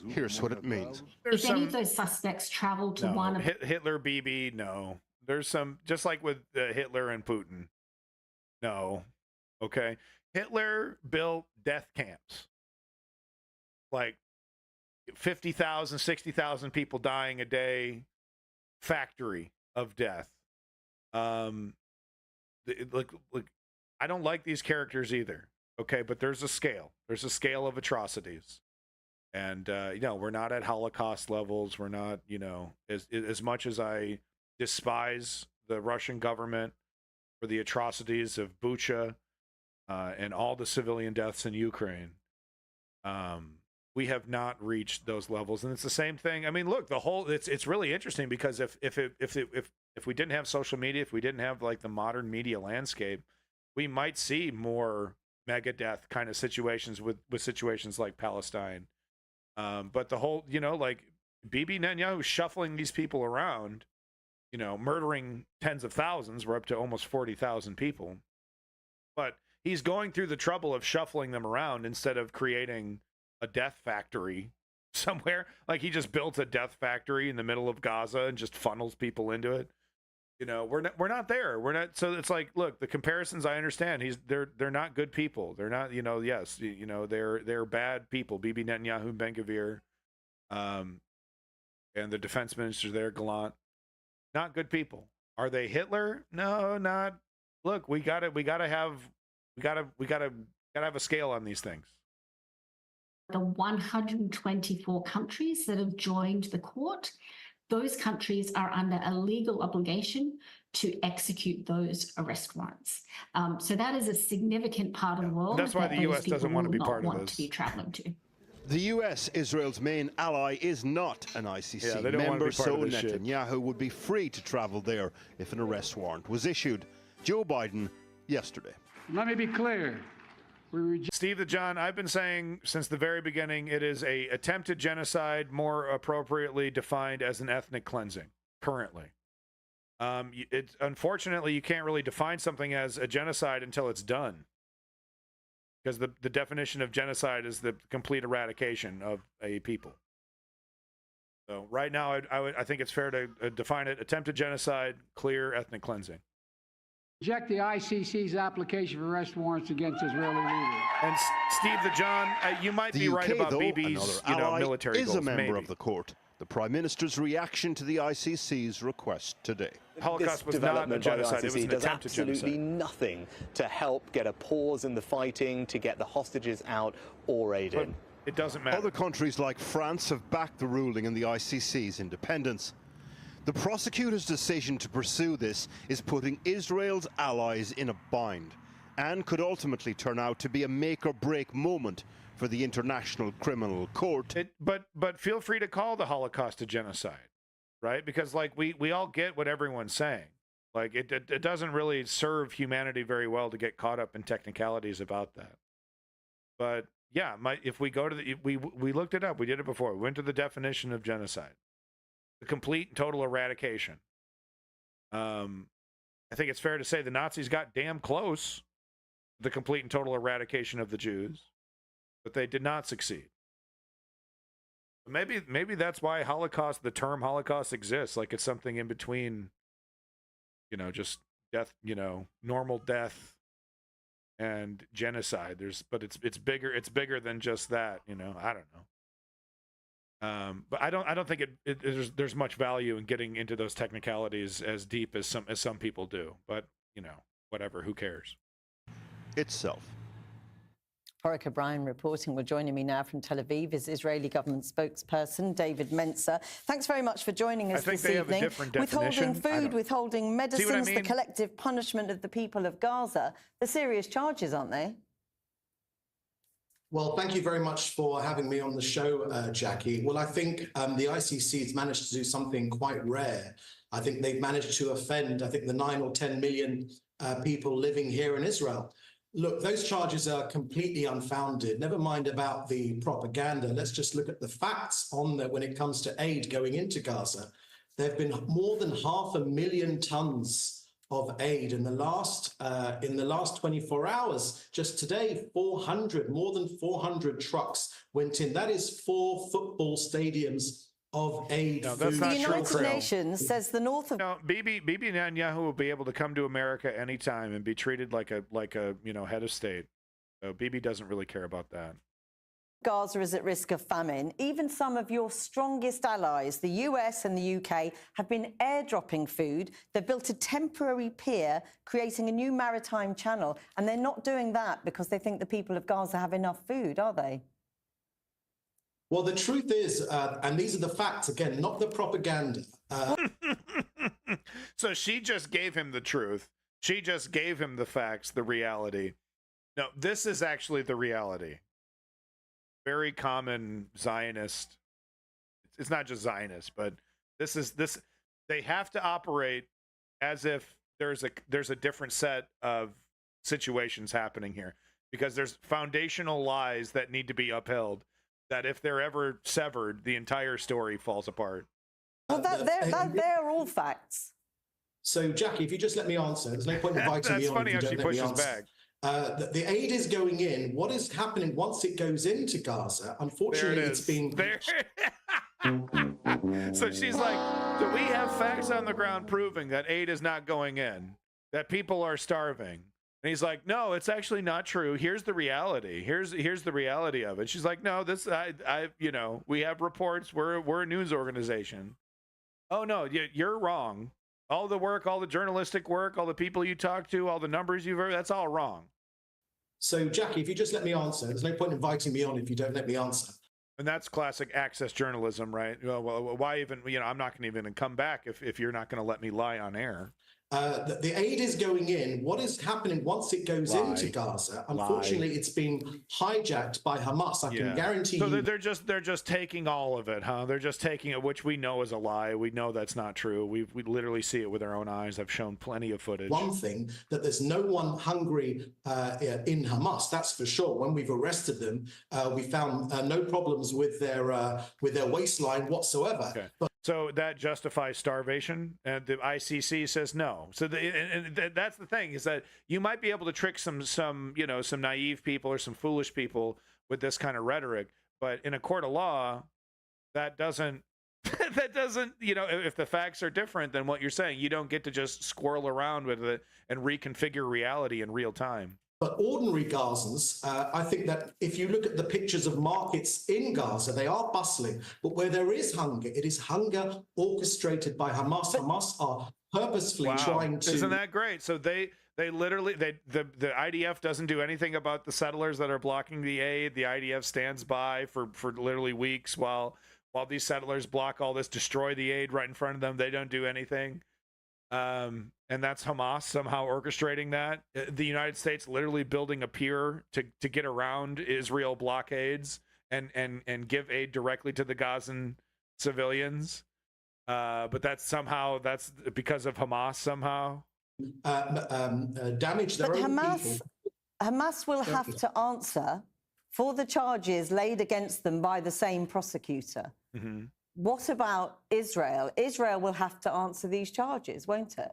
here's what it means. If any of those suspects travel to one of Hitler, Bibi, no. There's some, just like with Hitler and Putin. No. Okay. Hitler built death camps. Like 50,000, 60,000 people dying a day. Factory of death. Look, I don't like these characters either. Okay, but there's a scale. There's a scale of atrocities. And, you know, we're not at Holocaust levels. We're not, you know, as much as I despise the Russian government for the atrocities of Bucha and all the civilian deaths in Ukraine. We have not reached those levels, and it's the same thing. I mean, look, it's really interesting because if we didn't have social media, if we didn't have like the modern media landscape, we might see more mega death kind of situations with situations like Palestine. But the whole, like Bibi Netanyahu shuffling these people around, murdering tens of thousands. We're up to almost 40,000 people, but he's going through the trouble of shuffling them around instead of creating a death factory somewhere. Like he just built a death factory in the middle of Gaza and just funnels people into it. We're not there. We're not. So it's like, look, the comparisons, I understand. They're not good people. They're not, yes, they're bad people. Bibi Netanyahu, Ben-Gvir, and the defense minister there, Gallant, not good people. Are they Hitler? No, not. Look, we gotta have a scale on these things. The 124 countries that have joined the court, those countries are under a legal obligation to execute those arrest warrants. So that is a significant part of the world. That's why the U.S. doesn't want to be part of this. To be traveling to. The US, Israel's main ally, is not an ICC they don't want to member, be part so of this shit. Netanyahu would be free to travel there if an arrest warrant was issued. Joe Biden yesterday. Let me be clear. Steve the John, I've been saying since the very beginning, it is a attempted genocide, more appropriately defined as an ethnic cleansing currently. Unfortunately, you can't really define something as a genocide until it's done, because the definition of genocide is the complete eradication of a people. So right now, I think it's fair to define it: attempted genocide, clear ethnic cleansing. Reject the ICC's application for arrest warrants against Israeli leaders. And Steve the John, you might be right about Bibi's military goals. Is a member maybe. of the court. The Prime Minister's reaction to the ICC's request today. Holocaust was not a genocide. It was an attempted genocide. Absolutely nothing to help get a pause in the fighting, to get the hostages out or aid in. It doesn't matter. Other countries like France have backed the ruling in the ICC's independence. The prosecutor's decision to pursue this is putting Israel's allies in a bind and could ultimately turn out to be a make-or-break moment for the International Criminal Court. But feel free to call the Holocaust a genocide, right? Because like we all get what everyone's saying. Like it doesn't really serve humanity very well to get caught up in technicalities about that. But yeah, if we go to we looked it up. We did it before. We went to the definition of genocide. The complete and total eradication. I think it's fair to say the Nazis got damn close to the complete and total eradication of the Jews, but they did not succeed. Maybe that's why Holocaust, the term Holocaust exists. Like it's something in between, just death, normal death and genocide. But it's bigger. It's bigger than just that. I don't know. But I don't think there's much value in getting into those technicalities as deep as some people do. But whatever, who cares? Itself. Warwick O'Brien reporting. Well, joining me now from Tel Aviv is Israeli government spokesperson David Mencer. Thanks very much for joining us this evening. Withholding food, withholding medicines, the collective punishment of the people of Gaza. They're serious charges, aren't they? Well, thank you very much for having me on the show, Jackie. Well, I think the ICC has managed to do something quite rare. I think they've managed to offend, the 9 or 10 million people living here in Israel. Look, those charges are completely unfounded. Never mind about the propaganda. Let's just look at the facts on that when it comes to aid going into Gaza. There have been more than 500,000 tons of aid in the last 24 hours. Just today, more than 400 trucks went in. That is 4 football stadiums of aid. No, that's not the United Nations says the north of Bibi Netanyahu will be able to come to America anytime and be treated like a head of state. So Bibi doesn't really care about that. Gaza is at risk of famine. Even some of your strongest allies, the US and the UK, have been airdropping food. They've built a temporary pier, creating a new maritime channel, and they're not doing that because they think the people of Gaza have enough food, are they? Well, the truth is, and these are the facts, again, not the propaganda. So she just gave him the truth. She just gave him the facts, the reality. No, this is actually the reality. Very common Zionist. It's not just Zionist, but this. They have to operate as if there's a different set of situations happening here, because there's foundational lies that need to be upheld, that if they're ever severed, the entire story falls apart. Well, they're all facts. So, Jackie, if you just let me answer, there's no point in inviting me on. That's funny how she pushes back. The aid is going in. What is happening once it goes into Gaza? Unfortunately, it's been... So she's like, do we have facts on the ground proving that aid is not going in, that people are starving? And he's like, no, it's actually not true. Here's the reality. Here's the reality of it. She's like, no, this, we have reports. We're a news organization. Oh, no, you're wrong. All the work, all the journalistic work, all the people you talk to, all the numbers you've heard, that's all wrong. So, Jackie, if you just let me answer, there's no point in inviting me on if you don't let me answer. And that's classic access journalism, right? Well, why even, I'm not going to even come back if you're not going to let me lie on air. The aid is going in. What is happening once it goes into Gaza? Unfortunately, it's been hijacked by Hamas. I can guarantee you. So they're just taking all of it, huh? They're just taking it, which we know is a lie. We know that's not true. We literally see it with our own eyes. I've shown plenty of footage. One thing, that there's no one hungry in Hamas. That's for sure. When we've arrested them, we found no problems with their waistline whatsoever. Okay. So that justifies starvation, and the ICC says no. So that's the thing, is that you might be able to trick some naive people or some foolish people with this kind of rhetoric, but in a court of law, that doesn't if the facts are different than what you're saying, you don't get to just squirrel around with it and reconfigure reality in real time. But ordinary Gazans, I think that if you look at the pictures of markets in Gaza, they are bustling. But where there is hunger, it is hunger orchestrated by Hamas. Hamas are purposefully trying to... Isn't that great? So they literally, the IDF doesn't do anything about the settlers that are blocking the aid. The IDF stands by for literally weeks while these settlers block all this, destroy the aid right in front of them. They don't do anything. And that's Hamas somehow orchestrating that. The United States literally building a pier to get around Israel blockades and give aid directly to the Gazan civilians. But that's because of Hamas somehow. Damage their own people. Hamas will have to answer for the charges laid against them by the same prosecutor. Mm-hmm. What about Israel? Israel will have to answer these charges, won't it?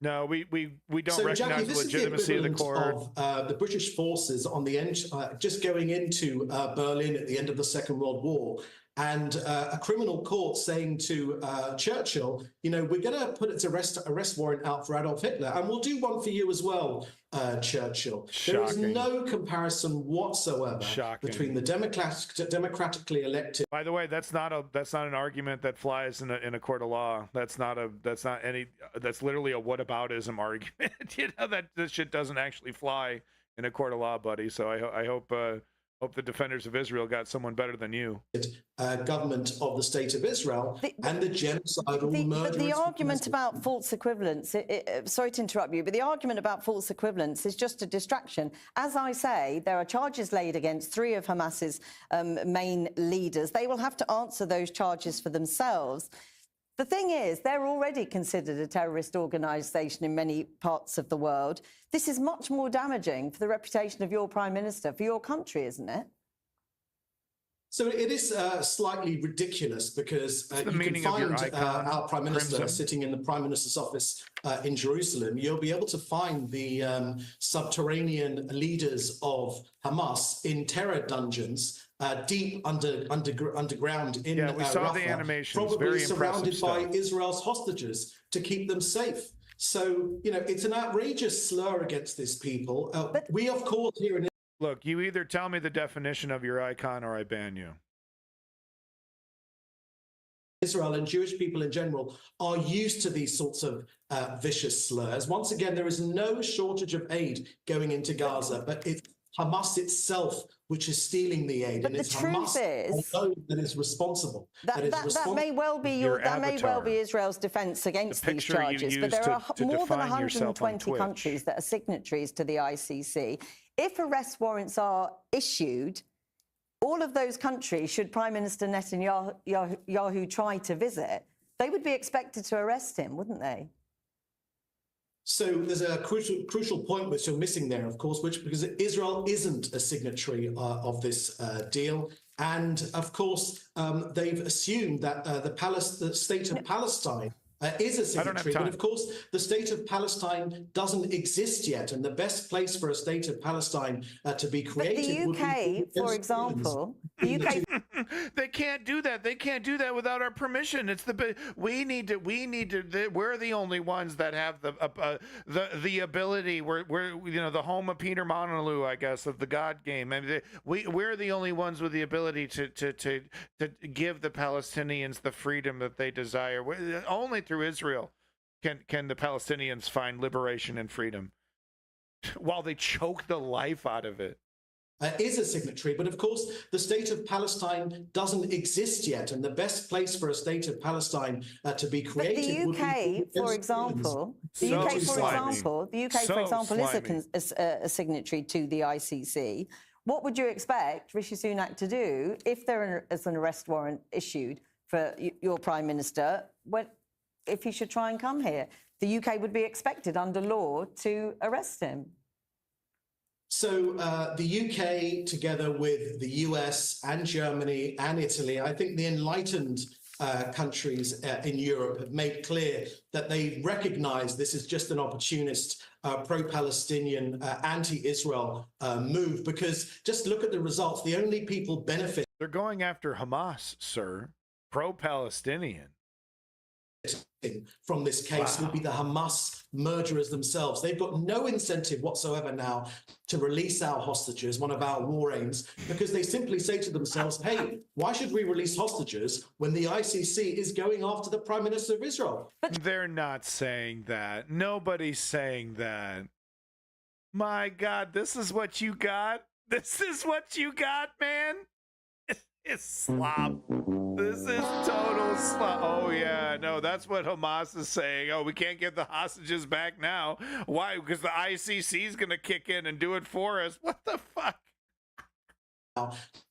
No, we don't recognize the legitimacy of the court. Of the British forces on the end, just going into Berlin at the end of the Second World War, and a criminal court saying to Churchill, we're going to put its arrest warrant out for Adolf Hitler, and we'll do one for you as well, Churchill. Shocking. There is no comparison whatsoever between the democratically elected. By the way, that's not an argument that flies in a court of law. That's literally a whataboutism argument. That this shit doesn't actually fly in a court of law, buddy. So I hope the defenders of Israel got someone better than you. Government of the State of Israel and the genocidal murderers. But the argument about false equivalence, sorry to interrupt you, but the argument about false equivalence is just a distraction. As I say, there are charges laid against 3 of Hamas's main leaders. They will have to answer those charges for themselves. The thing is, they're already considered a terrorist organisation in many parts of the world. This is much more damaging for the reputation of your Prime Minister, for your country, isn't it? So it is slightly ridiculous because you can find our Prime Minister sitting in the Prime Minister's office in Jerusalem. You'll be able to find the subterranean leaders of Hamas in terror dungeons deep underground in we saw Rafah, the animations, probably very surrounded by stuff. Israel's hostages to keep them safe. So, it's an outrageous slur against these people. We, of course, here in... Look, you either tell me the definition of your icon or I ban you. Israel and Jewish people in general are used to these sorts of vicious slurs. Once again, there is no shortage of aid going into Gaza, but it's Hamas itself which is stealing the aid. But and the it's truth is that is responsible. That may well be Israel's defence against these charges. But there are more than 120 countries that are signatories to the ICC. If arrest warrants are issued, all of those countries, should Prime Minister Netanyahu try to visit, they would be expected to arrest him, wouldn't they? So there's a crucial point which you're missing there, of course, because Israel isn't a signatory of this deal. And of course, they've assumed that the state of Palestine is a signatory. But of course, the state of Palestine doesn't exist yet. And the best place for a state of Palestine to be created would be... But the UK, for example, the UK... They can't do that. They can't do that without our permission. It's we're the only ones that have the ability. We're the home of Peter Monalou, I guess, of the God game. I mean, we're the only ones with the ability to give the Palestinians the freedom that they desire. Only through Israel can the Palestinians find liberation and freedom, while they choke the life out of it. Is a signatory, but of course the state of Palestine doesn't exist yet, and the best place for a state of Palestine to be created would be... For example, the UK, for example, is a signatory to the ICC. What would you expect Rishi Sunak to do if there is an arrest warrant issued for your Prime Minister, if he should try and come here? The UK would be expected under law to arrest him. So the UK, together with the US and Germany and Italy, I think the enlightened countries in Europe have made clear that they recognize this is just an opportunist, pro-Palestinian, anti-Israel move, because just look at the results. The only people benefit... They're going after Hamas, sir. Pro-Palestinian. From this case would be the Hamas murderers themselves. They've got no incentive whatsoever now to release our hostages, one of our war aims, because they simply say to themselves, hey, why should we release hostages when the ICC is going after the Prime Minister of Israel? They're not saying that. Nobody's saying that. My God, this is what you got? This is what you got, man? It's slop. This is total slop. Oh, yeah. No, that's what Hamas is saying. Oh, we can't get the hostages back now. Why? Because the ICC is going to kick in and do it for us. What the fuck?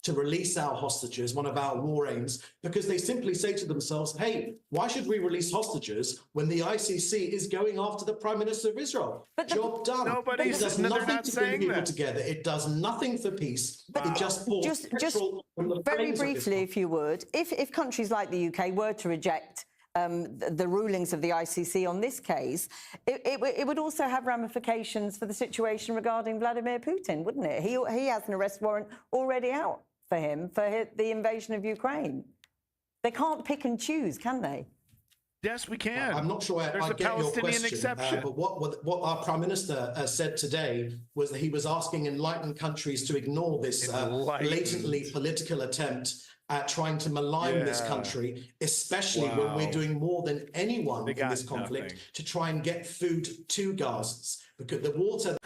To release our hostages, one of our war aims, because they simply say to themselves, hey, why should we release hostages when the ICC is going after the Prime Minister of Israel? Job done. Nobody's, it does nothing to bring people together. It does nothing for peace. It just pours petrol on the very flames of briefly, if you would, if countries like the UK were to reject the rulings of the ICC on this case, it would also have ramifications for the situation regarding Vladimir Putin, wouldn't it? He has an arrest warrant already out for him for the invasion of Ukraine. They can't pick and choose, can they? Yes, we can. I'm not sure I get your question, but what our Prime Minister said today was that he was asking enlightened countries to ignore this blatantly political attempt at trying to malign this country, especially when we're doing more than anyone in this conflict to try and get food to Gazans, because the water...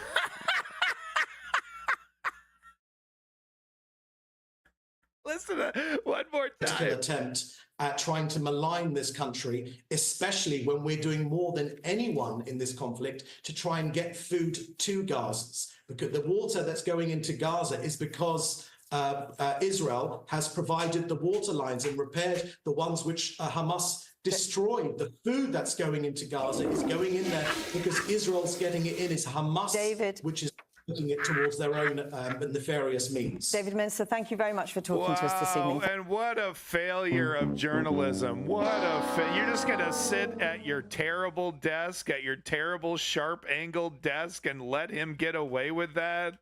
Listen to one more time. Attempt at trying to malign this country, especially when we're doing more than anyone in this conflict to try and get food to Gazans, because the water that's going into Gaza is because Israel has provided the water lines and repaired the ones which Hamas destroyed. The food that's going into Gaza is going in there because Israel's getting it in. It's Hamas, which is putting it towards their own nefarious means. David Minister, thank you very much for talking to us this evening. And what a failure of journalism. What a you're just going to sit at your terrible desk, at your terrible sharp-angled desk, and let him get away with that?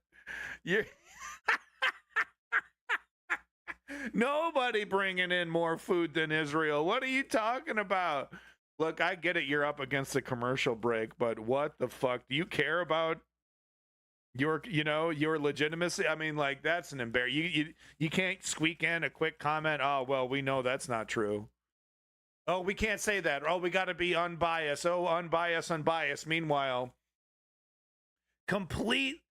Nobody bringing in more food than Israel. What are you talking about? Look, I get it. You're up against the commercial break, but what the fuck? Do you care about your legitimacy? I mean, like, that's an embarrassment. You can't squeak in a quick comment. Oh, well, we know that's not true. Oh, we can't say that. Oh, we got to be unbiased. Oh, unbiased. Meanwhile, complete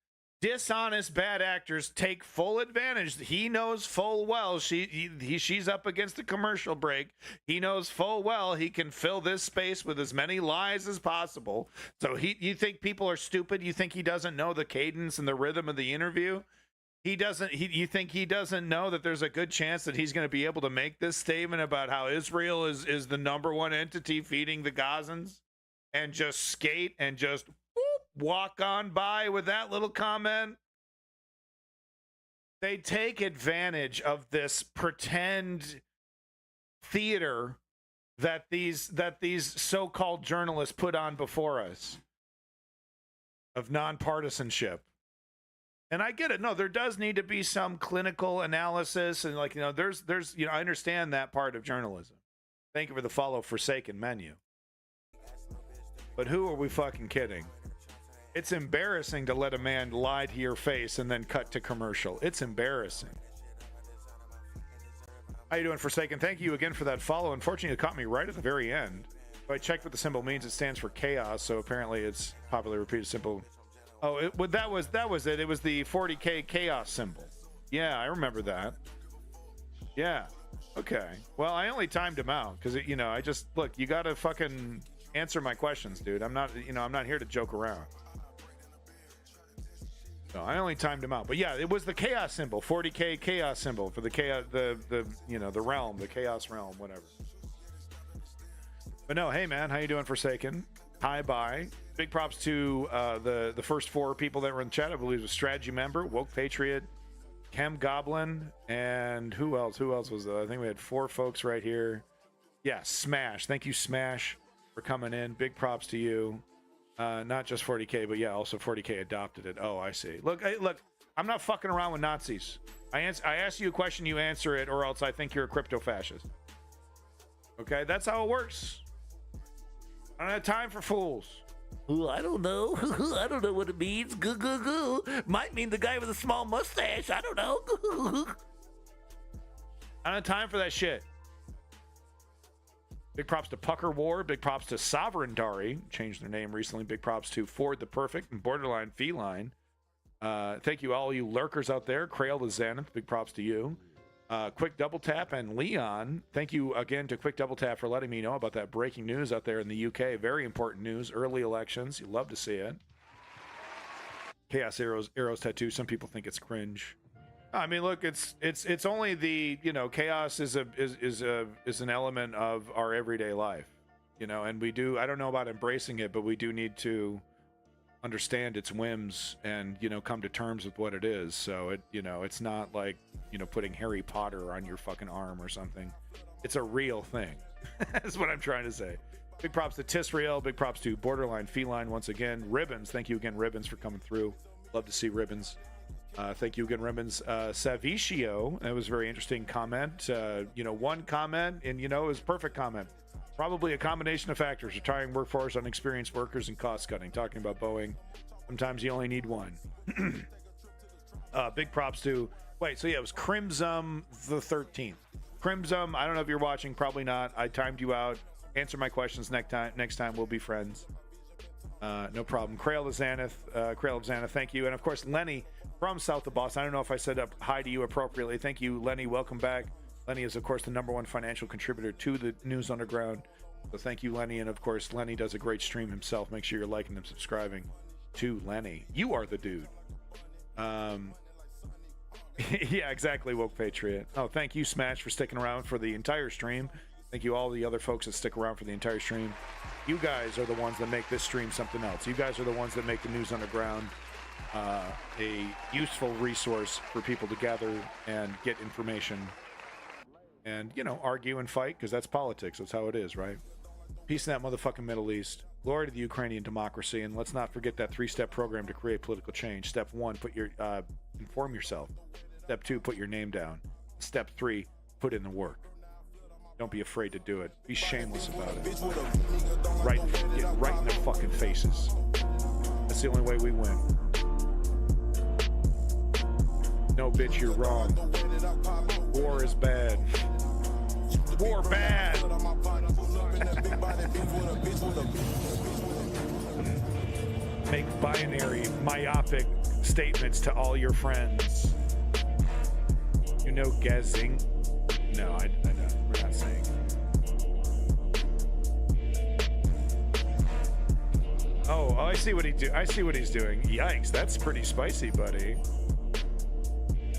dishonest bad actors take full advantage. He knows full well she's up against the commercial break. He knows full well he can fill this space with as many lies as possible. So you think people are stupid? You think he doesn't know the cadence and the rhythm of the interview? You think he doesn't know that there's a good chance that he's going to be able to make this statement about how Israel is the number one entity feeding the Gazans and just skate and just walk on by with that little comment? They take advantage of this pretend theater that these so-called journalists put on before us of nonpartisanship. And I get it. No, there does need to be some clinical analysis and there's I understand that part of journalism. Thank you for the follow Forsaken menu. But who are we fucking kidding? It's embarrassing to let a man lie to your face and then cut to commercial. It's embarrassing. How you doing, Forsaken? Thank you again for that follow. Unfortunately, it caught me right at the very end. I checked what the symbol means. It stands for chaos, so apparently it's popularly repeated symbol. Oh, that was it. It was the 40K chaos symbol. Yeah, I remember that. Yeah. Okay. Well, I only timed him out because I just look. You gotta fucking answer my questions, dude. I'm not here to joke around. No, I only timed him out. But yeah, it was the chaos symbol, 40K chaos symbol for the chaos, the realm, the chaos realm, whatever. But no, hey man, how you doing, Forsaken? Hi, bye. Big props to the first four people that were in the chat. I believe it was Strategy Member, Woke Patriot, Chem Goblin, and who else? Who else was there? I think we had four folks right here. Yeah, Smash. Thank you, Smash, for coming in. Big props to you. Not just 40K, but yeah, also 40K adopted it. Oh, I see. Look, I'm not fucking around with Nazis. I ask you a question, you answer it, or else I think you're a crypto fascist. Okay, that's how it works. I don't have time for fools. Ooh, I don't know. I don't know what it means. Goo. Might mean the guy with a small mustache. I don't know. I don't have time for that shit. Big props to Pucker War. Big props to Sovereign Dari. Changed their name recently. Big props to Ford the Perfect and Borderline Feline. Thank you, all you lurkers out there. Krail the Xanath. Big props to you. Quick Double Tap and Leon. Thank you again to Quick Double Tap for letting me know about that breaking news out there in the UK. Very important news. Early elections. You love to see it. Chaos arrows tattoo. Some people think it's cringe. I mean, look, it's only the chaos is an element of our everyday life, and we do. I don't know about embracing it, but we do need to understand its whims and come to terms with what it is. So it's not like putting Harry Potter on your fucking arm or something. It's a real thing. That's what I'm trying to say. Big props to Tisrael. Big props to Borderline Feline once again. Ribbons. Thank you again, Ribbons, for coming through. Love to see Ribbons. Thank you again, Ribbons. Savicio, that was a very interesting comment. One comment, and it was a perfect comment. Probably a combination of factors: retiring workforce, unexperienced workers, and cost cutting. Talking about Boeing, sometimes you only need one. Big props to it was Crimson the 13th. Crimson, I don't know if you're watching, probably not. I timed you out. Answer my questions next time. We'll be friends. No problem. Krail the Xanath, thank you. And of course, Lenny from South of Boston. I don't know if I said hi to you appropriately. Thank you, Lenny. Welcome back. Lenny is, of course, the #1 financial contributor to the News Underground. So thank you, Lenny. And of course, Lenny does a great stream himself. Make sure you're liking and subscribing to Lenny. You are the dude. Yeah, exactly, Woke Patriot. Oh, thank you, Smash, for sticking around for the entire stream. Thank you, all the other folks that stick around for the entire stream. You guys are the ones that make this stream something else. You guys are the ones that make the News Underground a useful resource for people to gather and get information and, argue and fight, because that's politics. That's how it is, right? Peace in that motherfucking Middle East. Glory to the Ukrainian democracy. And let's not forget that 3-step program to create political change. Step 1, inform yourself. Step 2, put your name down. Step 3, put in the work. Don't be afraid to do it. Be shameless about it. Right in their fucking faces. That's the only way we win. No, bitch, you're wrong. War is bad. War bad. make binary, myopic statements to all your friends. You know Gezing? No, I don't. We're not saying. Oh, I see what I see what he's doing. Yikes, that's pretty spicy, buddy.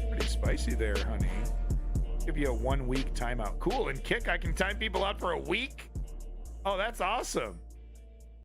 Pretty spicy there, honey. Give you a 1 week timeout. Cool, and Kick, I can time people out for a week? Oh, that's awesome.